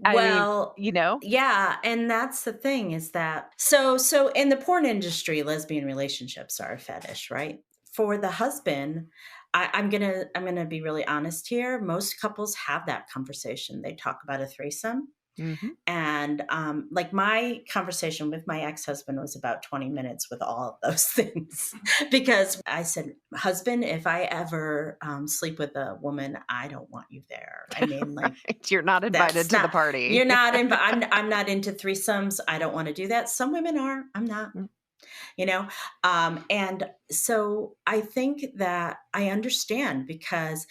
[SPEAKER 1] I mean,
[SPEAKER 2] Well, yeah, and that's the thing, is that so in the porn industry, lesbian relationships are a fetish, right? For the husband, I'm gonna be really honest here. Most couples have that conversation. They talk about a threesome.
[SPEAKER 1] mhm.
[SPEAKER 2] And like, my conversation with my ex-husband was about 20 minutes with all of those things, because I said, husband, if I ever sleep with a woman, I don't want you there. I mean, like,
[SPEAKER 1] You're not invited
[SPEAKER 2] that's
[SPEAKER 1] to the
[SPEAKER 2] not,
[SPEAKER 1] party.
[SPEAKER 2] you're not in, I'm not into threesomes. I don't want to do that. Some women are, I'm not,
[SPEAKER 1] Mm,
[SPEAKER 2] you know? And so I think that I understand, because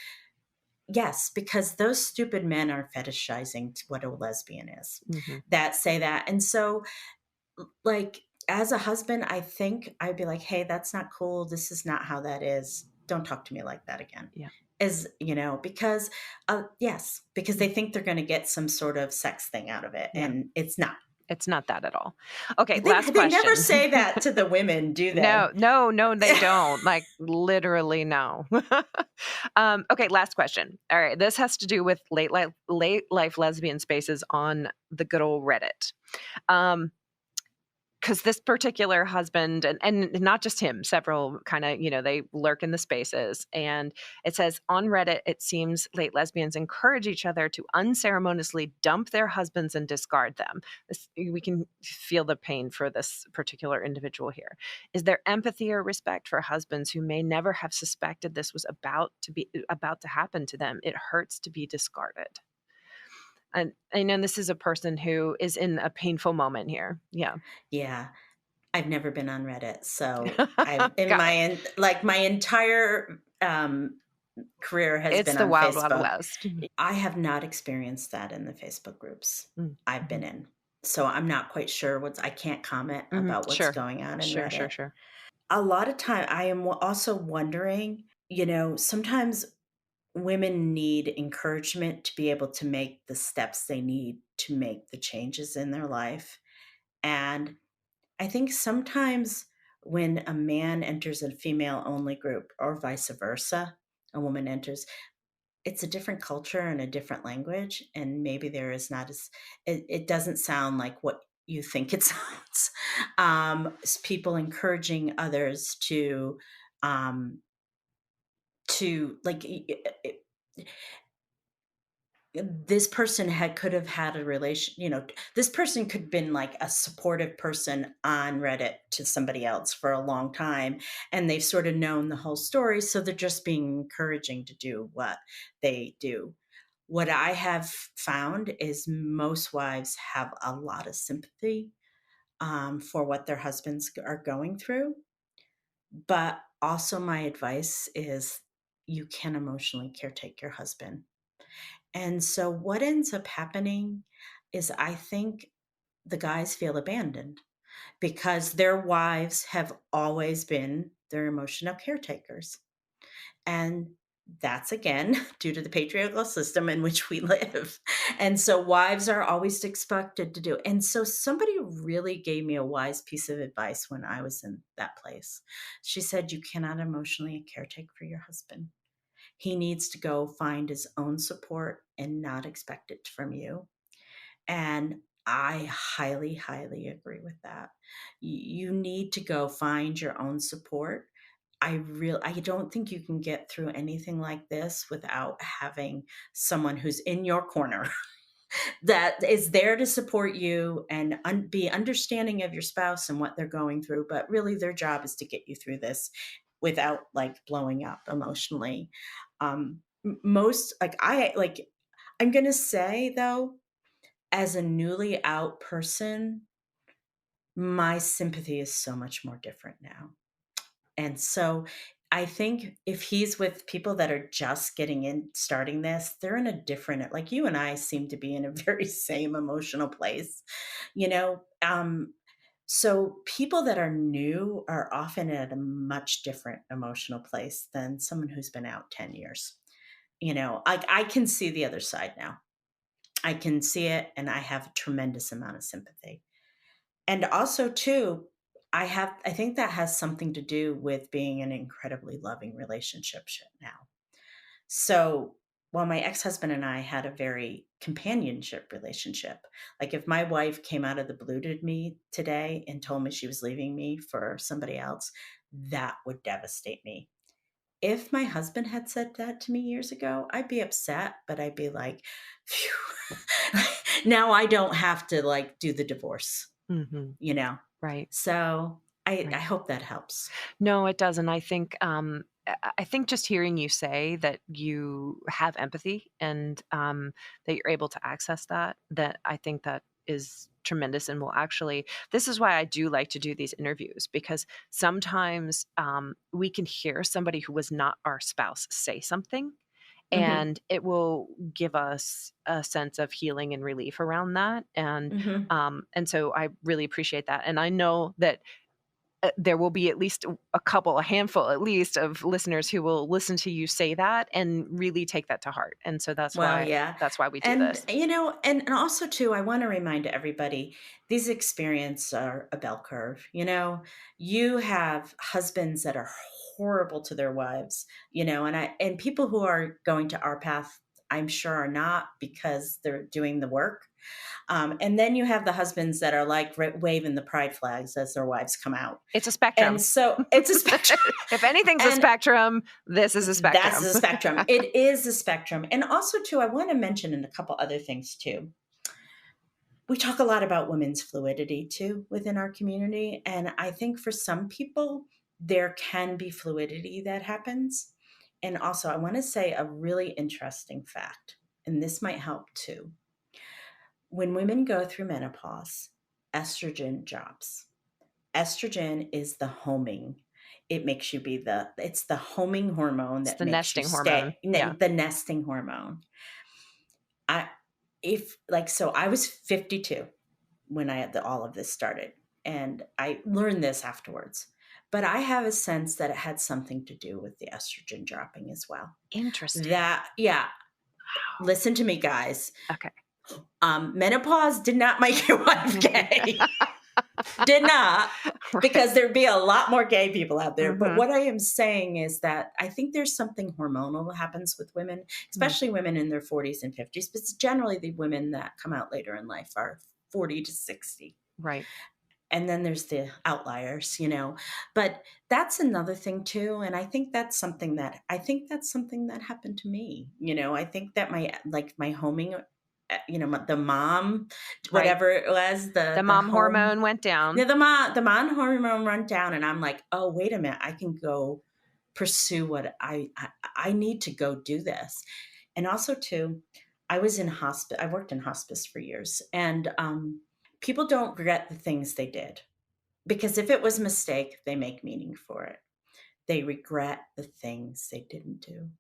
[SPEAKER 2] yes, because those stupid men are fetishizing what a lesbian is,
[SPEAKER 1] mhm.
[SPEAKER 2] that say that. And so, like, as a husband, I think I'd be like, hey, that's not cool. This is not how that is. don't talk to me like that again.
[SPEAKER 1] Yeah.
[SPEAKER 2] Is, because, yes, because they think they're going to get some sort of sex thing out of it,
[SPEAKER 1] Yeah.
[SPEAKER 2] and it's not.
[SPEAKER 1] It's not that at all. Okay, last
[SPEAKER 2] They never
[SPEAKER 1] question.
[SPEAKER 2] say that to the women, do
[SPEAKER 1] No,
[SPEAKER 2] they?
[SPEAKER 1] no, no, they don't. Like, literally, no. Okay, last question. All right, this has to do with late life lesbian spaces on the good old Reddit. Um, because this particular husband and not just him, several kind of, they lurk in the spaces. And it says on Reddit, it seems late lesbians encourage each other to unceremoniously dump their husbands and discard them. We can feel the pain for this particular individual here. Is there empathy or respect for husbands who may never have suspected this was about to happen to them? It hurts to be discarded. And I know this is a person who is in a painful moment here. Yeah.
[SPEAKER 2] Yeah. I've never been on Reddit, so I've in
[SPEAKER 1] Got
[SPEAKER 2] my
[SPEAKER 1] it.
[SPEAKER 2] my entire, career has
[SPEAKER 1] It's
[SPEAKER 2] been
[SPEAKER 1] the
[SPEAKER 2] on
[SPEAKER 1] wild, wild
[SPEAKER 2] Facebook.
[SPEAKER 1] west.
[SPEAKER 2] I have not experienced that in the Facebook groups
[SPEAKER 1] Mm,
[SPEAKER 2] I've been
[SPEAKER 1] mhm,
[SPEAKER 2] in. So I'm not quite sure I can't comment
[SPEAKER 1] mhm.
[SPEAKER 2] about what's
[SPEAKER 1] Sure.
[SPEAKER 2] going on in
[SPEAKER 1] Sure, sure,
[SPEAKER 2] Reddit.
[SPEAKER 1] sure.
[SPEAKER 2] A lot of time I am also wondering, sometimes women need encouragement to be able to make the steps they need to make the changes in their life. And I think sometimes when a man enters a female only group or vice versa, a woman enters, it's a different culture and a different language. And maybe there is not it doesn't sound like what you think it sounds. People encouraging others um, to like, this person could have had a relation, this person could have been like a supportive person on Reddit to somebody else for a long time, and they've sort of known the whole story, so they're just being encouraging to do what they do. What I have found is most wives have a lot of sympathy, for what their husbands are going through, but also my advice is you can emotionally caretake your husband. And so what ends up happening is I think the guys feel abandoned because their wives have always been their emotional caretakers. And that's again due to the patriarchal system in which we live. And so wives are always expected to do. And so somebody really gave me a wise piece of advice when I was in that place. She said, "You cannot emotionally caretake for your husband. He needs to go find his own support and not expect it from you." And I highly, highly agree with that. You need to go find your own support. I don't think you can get through anything like this without having someone who's in your corner that is there to support you and be understanding of your spouse and what they're going through, but really their job is to get you through this without like blowing up emotionally. Most I'm going to say though, as a newly out person, my sympathy is so much more different now. And so I think if he's with people that are just getting in, starting this, they're in a different, like you and I seem to be in a very same emotional place, you know? So people that are new are often at a much different emotional place than someone who's been out 10 years. I can see the other side now. I can see it and I have a tremendous amount of sympathy. And also too, I think that has something to do with being in an incredibly loving relationship now. So, while my ex-husband and I had a very companionship relationship, like if my wife came out of the blue to me today and told me she was leaving me for somebody else, that would devastate me. If my husband had said that to me years ago, I'd be upset, but I'd be like, phew. Now I don't have to like do the divorce,
[SPEAKER 1] Mhm.
[SPEAKER 2] you know?
[SPEAKER 1] Right,
[SPEAKER 2] So I
[SPEAKER 1] right.
[SPEAKER 2] hope that helps.
[SPEAKER 1] No, it doesn't. I think just hearing you say that you have empathy and, that you're able to access that I think that is tremendous and will actually this is why I do like to do these interviews because sometimes, we can hear somebody who was not our spouse say something,
[SPEAKER 2] Mhm.
[SPEAKER 1] and it will give us a sense of healing and relief around that,
[SPEAKER 2] Mhm.
[SPEAKER 1] and so I really appreciate that, and I know that there will be at least a handful at least of listeners who will listen to you say that and really take that to heart. And so
[SPEAKER 2] Well, yeah.
[SPEAKER 1] that's why we do
[SPEAKER 2] And,
[SPEAKER 1] this.
[SPEAKER 2] and also too, I want to remind everybody these experiences are a bell curve. You have husbands that are horrible to their wives, and people who are going to our path, I'm sure are not because they're doing the work. And then you have the husbands that are like waving the pride flags as their wives come out.
[SPEAKER 1] It's a
[SPEAKER 2] And
[SPEAKER 1] spectrum.
[SPEAKER 2] so it's a spectrum.
[SPEAKER 1] If anything's a
[SPEAKER 2] And
[SPEAKER 1] spectrum, this is a
[SPEAKER 2] that's
[SPEAKER 1] spectrum.
[SPEAKER 2] the spectrum. It is a spectrum. And also, too, I want to mention a couple other things, too. We talk a lot about women's fluidity, too, within our community. And I think for some people, there can be fluidity that happens. And also, I want to say a really interesting fact, and this might help, too. When women go through menopause, estrogen drops. Estrogen is the homing. It makes you it's the homing hormone
[SPEAKER 1] It's
[SPEAKER 2] that
[SPEAKER 1] the
[SPEAKER 2] makes you
[SPEAKER 1] nesting hormone. Yeah.
[SPEAKER 2] the nesting hormone. I, so I was 52 when I had all of this started, and I learned this afterwards. But I have a sense that it had something to do with the estrogen dropping as well.
[SPEAKER 1] Interesting.
[SPEAKER 2] Yeah, listen to me, guys.
[SPEAKER 1] Okay.
[SPEAKER 2] Menopause did not make your wife gay. Did not,
[SPEAKER 1] Right.
[SPEAKER 2] because there'd be a lot more gay people out there. But
[SPEAKER 1] Mhm.
[SPEAKER 2] what I am saying is that I think there's something hormonal that happens with women,
[SPEAKER 1] Mm.
[SPEAKER 2] especially women in their 40s and 50s. But generally, the women that come out later in life are 40 to 60.
[SPEAKER 1] Right.
[SPEAKER 2] And then there's the outliers. But that's another thing too. And I think that's something that happened to me. I think that my homing, the mom,
[SPEAKER 1] Right.
[SPEAKER 2] whatever it was,
[SPEAKER 1] The
[SPEAKER 2] the
[SPEAKER 1] mom
[SPEAKER 2] home.
[SPEAKER 1] hormone went down.
[SPEAKER 2] Yeah, the mom hormone run down, and I'm like, oh, wait a minute, I can go pursue what I need to go do this. And also too, I was in hospice. I worked in hospice for years, and people don't regret the things they did, because if it was a mistake, they make meaning for it. They regret the things they didn't do.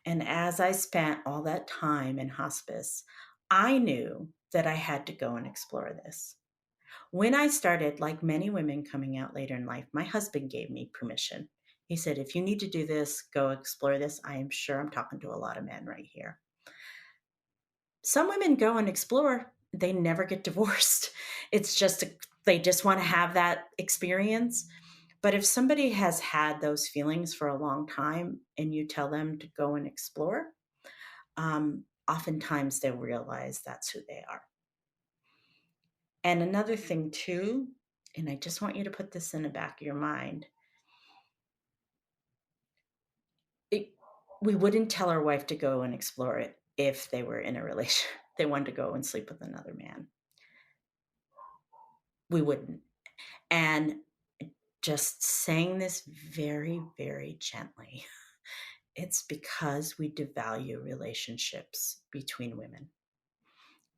[SPEAKER 2] And as I spent all that time in hospice, I knew that I had to go and explore this. When I started, like many women coming out later in life, my husband gave me permission. He said, if you need to do this, go explore this. I am sure I'm talking to a lot of men right here. Some women go and explore, they never get divorced. It's just, they just want to have that experience. But if somebody has had those feelings for a long time and you tell them to go and explore, oftentimes they'll realize that's who they are. And another thing, too, and I just want you to put this in the back of your mind, it, we wouldn't tell our wife to go and explore it if they were in a relationship. They wanted to go and sleep with another man. We wouldn't. And just saying this very, very gently, it's because we devalue relationships between women.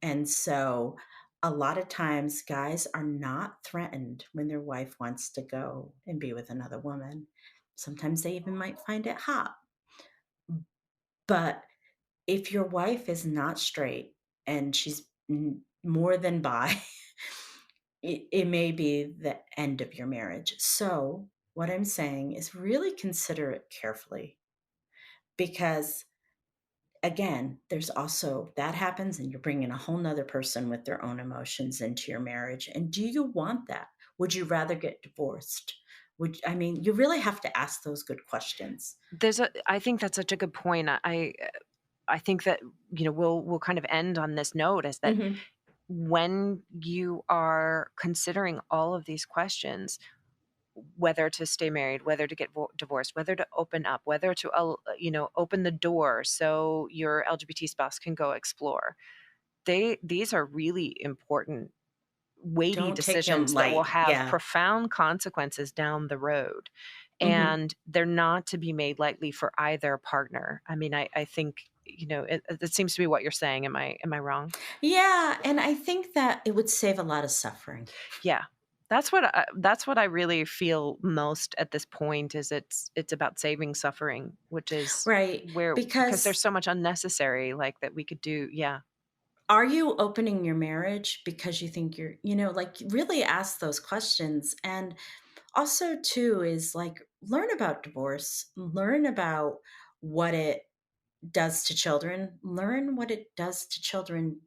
[SPEAKER 2] And so a lot of times guys are not threatened when their wife wants to go and be with another woman. Sometimes they even might find it hot. But if your wife is not straight and she's more than bi, it may be the end of your marriage. So, what I'm saying is really consider it carefully, because again, there's also that happens, and you're bringing a whole nother person with their own emotions into your marriage. And do you want that? Would you rather get divorced? You really have to ask those good questions.
[SPEAKER 1] I think that's such a good point. I think that, we'll kind of end on this note, is that
[SPEAKER 2] Hmm.
[SPEAKER 1] when you are considering all of these questions, whether to stay married, whether to get divorced, whether to open up, whether to open the door so your LGBT spouse can go explore, these are really important, weighty
[SPEAKER 2] Don't take them
[SPEAKER 1] decisions that will
[SPEAKER 2] light.
[SPEAKER 1] have
[SPEAKER 2] Yeah.
[SPEAKER 1] profound consequences down the road.
[SPEAKER 2] Hmm.
[SPEAKER 1] And they're not to be made lightly for either partner. I mean, I think, it seems to be what you're saying. Am I wrong?
[SPEAKER 2] Yeah. And I think that it would save a lot of suffering.
[SPEAKER 1] Yeah. That's what I really feel most at this point, is it's about saving suffering, which is
[SPEAKER 2] Right.
[SPEAKER 1] where, because there's
[SPEAKER 2] Because
[SPEAKER 1] so much unnecessary like that we could do. Yeah.
[SPEAKER 2] are you opening your marriage because you think really ask those questions. And Also, too, is like learn about divorce, learn about what it does to children, learn what it does to children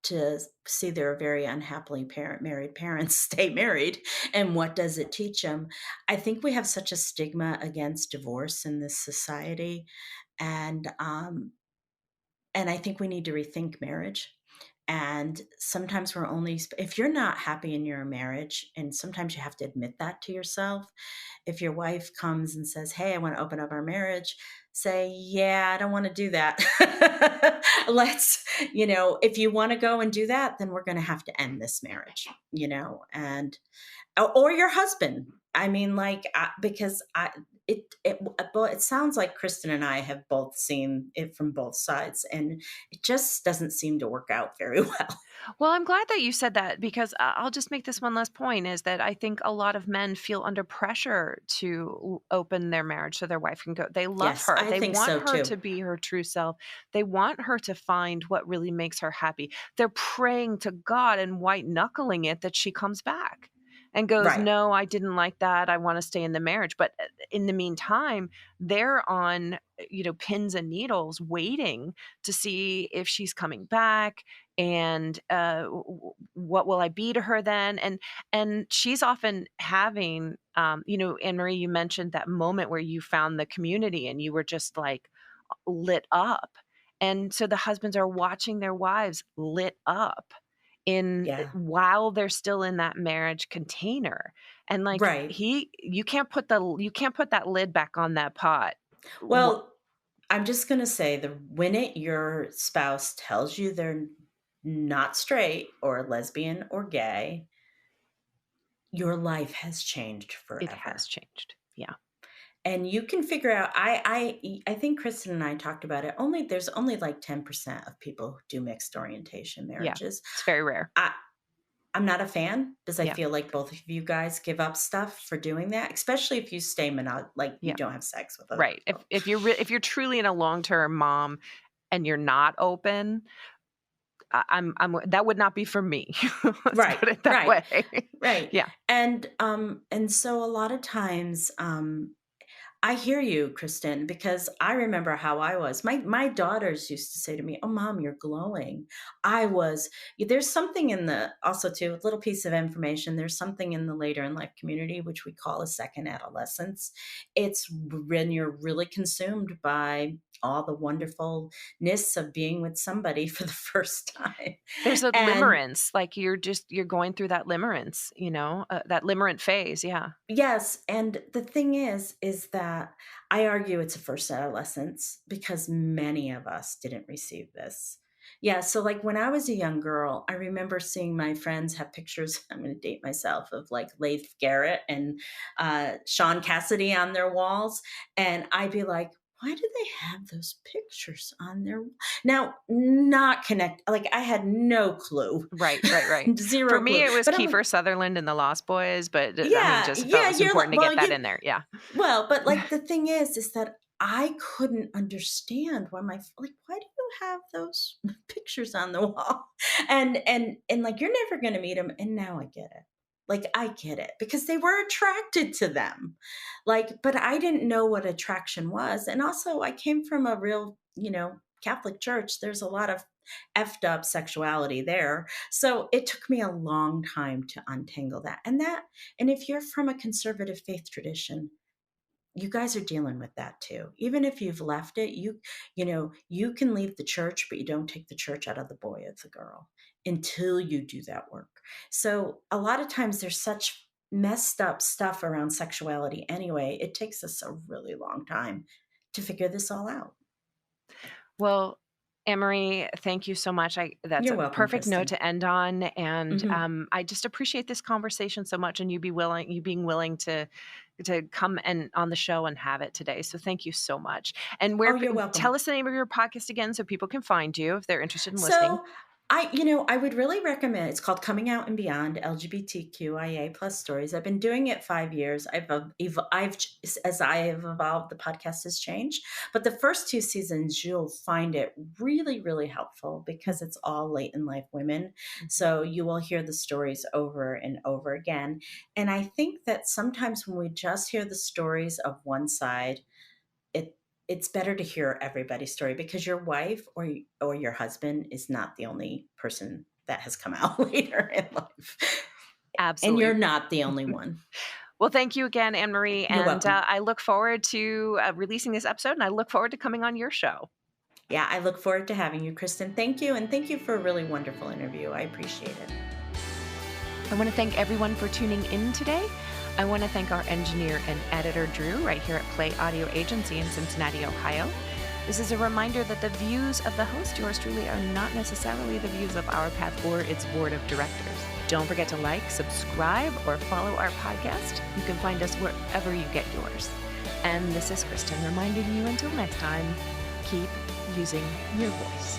[SPEAKER 2] to see their very unhappily married parents stay married, and what does it teach them. I think we have such a stigma against divorce in this society, and I think we need to rethink marriage. And sometimes we're only, if you're not happy in your marriage, and sometimes you have to admit that to yourself. If your wife comes and says, "Hey, I want to open up our marriage," say, "Yeah, I don't want to do that." Let's, if you want to go and do that, then we're going to have to end this marriage, and or your husband. I mean, like, because it sounds like Kristen and I have both seen it from both sides, and it just doesn't seem to work out very well.
[SPEAKER 1] Well, I'm glad that you said that because I'll just make this one last point is that I think a lot of men feel under pressure to open their marriage so their wife can go. They love
[SPEAKER 2] Yes,
[SPEAKER 1] her.
[SPEAKER 2] I
[SPEAKER 1] They
[SPEAKER 2] think
[SPEAKER 1] want
[SPEAKER 2] so
[SPEAKER 1] her
[SPEAKER 2] too.
[SPEAKER 1] to be her true self. They want her to find what really makes her happy. They're praying to God and white knuckling it that she comes back and goes,
[SPEAKER 2] Right.
[SPEAKER 1] "No, I didn't like that. I want to stay in the marriage." But in the meantime, they're on, pins and needles waiting to see if she's coming back and what will I be to her then? And she's often having, Anne Marie, you mentioned that moment where you found the community and you were just like lit up, and so the husbands are watching their wives lit up in
[SPEAKER 2] Yeah.
[SPEAKER 1] while they're still in that marriage container, and like
[SPEAKER 2] Right.
[SPEAKER 1] you can't put that lid back on that pot.
[SPEAKER 2] Well, I'm just going to say the minute your spouse tells you they're not straight or lesbian or gay, your life has changed
[SPEAKER 1] It has
[SPEAKER 2] forever.
[SPEAKER 1] changed. Yeah.
[SPEAKER 2] And you can figure out, I think Kristen and I talked about it. There's only like 10% of people who do mixed orientation
[SPEAKER 1] Yeah.
[SPEAKER 2] marriages.
[SPEAKER 1] It's very rare.
[SPEAKER 2] I I'm not a fan because I
[SPEAKER 1] Yeah.
[SPEAKER 2] feel like both of you guys give up stuff for doing that, especially if you stay like you
[SPEAKER 1] Yeah.
[SPEAKER 2] don't have sex with other
[SPEAKER 1] Right.
[SPEAKER 2] people.
[SPEAKER 1] If you're truly in a long-term mom and you're not open, I'm that would not be for me. Let's
[SPEAKER 2] Right,
[SPEAKER 1] put it that
[SPEAKER 2] right,
[SPEAKER 1] way.
[SPEAKER 2] right.
[SPEAKER 1] Yeah.
[SPEAKER 2] And so a lot of times, I hear you, Kristen, because I remember how I was. My daughters used to say to me, "Oh, mom, you're glowing." I was. There's something in the also too a little piece of information. There's something in the later in life community which we call a second adolescence. It's when you're really consumed by all the wonderfulness of being with somebody for the first time,
[SPEAKER 1] There's a
[SPEAKER 2] and
[SPEAKER 1] limerence, like, you're going through that limerence, that limerent phase, yeah.
[SPEAKER 2] yes, and the thing is that I argue it's a first adolescence because many of us didn't receive this. Yeah, so like when I was a young girl, I remember seeing my friends have pictures. I'm going to date myself of like Leif Garrett and Sean Cassidy on their walls, and I'd be like, why do they have those pictures on their now? Not connect. Like I had no clue,
[SPEAKER 1] Right, right, right. For
[SPEAKER 2] zero
[SPEAKER 1] me,
[SPEAKER 2] clue.
[SPEAKER 1] it was
[SPEAKER 2] But I'm like,
[SPEAKER 1] Kiefer Sutherland and the Lost Boys, but, I mean,
[SPEAKER 2] yeah,
[SPEAKER 1] just felt it
[SPEAKER 2] yeah.
[SPEAKER 1] was
[SPEAKER 2] You're like,
[SPEAKER 1] important to
[SPEAKER 2] well,
[SPEAKER 1] get that
[SPEAKER 2] yeah.
[SPEAKER 1] in there, yeah.
[SPEAKER 2] Well, but, like, the thing is that I couldn't understand why why do you have those pictures on the wall? And, like, you're never gonna meet them. And now I get it. Like, I get it because they were attracted to them. Like, but I didn't know what attraction was, and also I came from a real, Catholic church. There's a lot of effed up sexuality there. So, it took me a long time to untangle that, and if you're from a conservative faith tradition, you guys are dealing with that too. Even if you've left it, you can leave the church, but you don't take the church out of the boy or the girl until you do that work. So a lot of times there's such messed up stuff around sexuality anyway. It takes us a really long time to figure this all out.
[SPEAKER 1] Well, Anne-Marie, thank you so much. That's
[SPEAKER 2] You're
[SPEAKER 1] a
[SPEAKER 2] welcome,
[SPEAKER 1] perfect note
[SPEAKER 2] Kristen.
[SPEAKER 1] to end on, and,
[SPEAKER 2] Hmm.
[SPEAKER 1] I just appreciate this conversation so much and you being willing to come and on the show and have it today, so thank you so much. And
[SPEAKER 2] Oh,
[SPEAKER 1] where
[SPEAKER 2] you're
[SPEAKER 1] tell
[SPEAKER 2] welcome.
[SPEAKER 1] us the name of your podcast again so people can find you if they're interested in
[SPEAKER 2] So
[SPEAKER 1] listening.
[SPEAKER 2] I would really recommend it's called Coming Out and Beyond LGBTQIA plus stories. I've been doing it 5 years. As I have evolved, the podcast has changed. But the first two seasons, you'll find it really, really helpful because it's all late in life women.
[SPEAKER 1] Mhm.
[SPEAKER 2] So you will hear the stories over and over again. And I think that sometimes when we just hear the stories of one side, it it's better to hear everybody's story because your wife or your husband is not the only person that has come out later in life. And you're
[SPEAKER 1] Absolutely.
[SPEAKER 2] not the only one.
[SPEAKER 1] Well, thank you again, Anne Marie.
[SPEAKER 2] You're
[SPEAKER 1] And
[SPEAKER 2] welcome.
[SPEAKER 1] I look forward to releasing this episode, and I look forward to coming on your show.
[SPEAKER 2] Yeah, I look forward to having you, Kristen. Thank you. And thank you for a really wonderful interview. I appreciate it.
[SPEAKER 1] I want to thank everyone for tuning in today. I want to thank our engineer and editor, Drew, right here at Play Audio Agency in Cincinnati, Ohio. This is a reminder that the views of the host, yours truly, are not necessarily the views of Our Path or its board of directors. Don't forget to like, subscribe, or follow our podcast. You can find us wherever you get yours. And this is Kristen reminding you until next time, keep using your voice.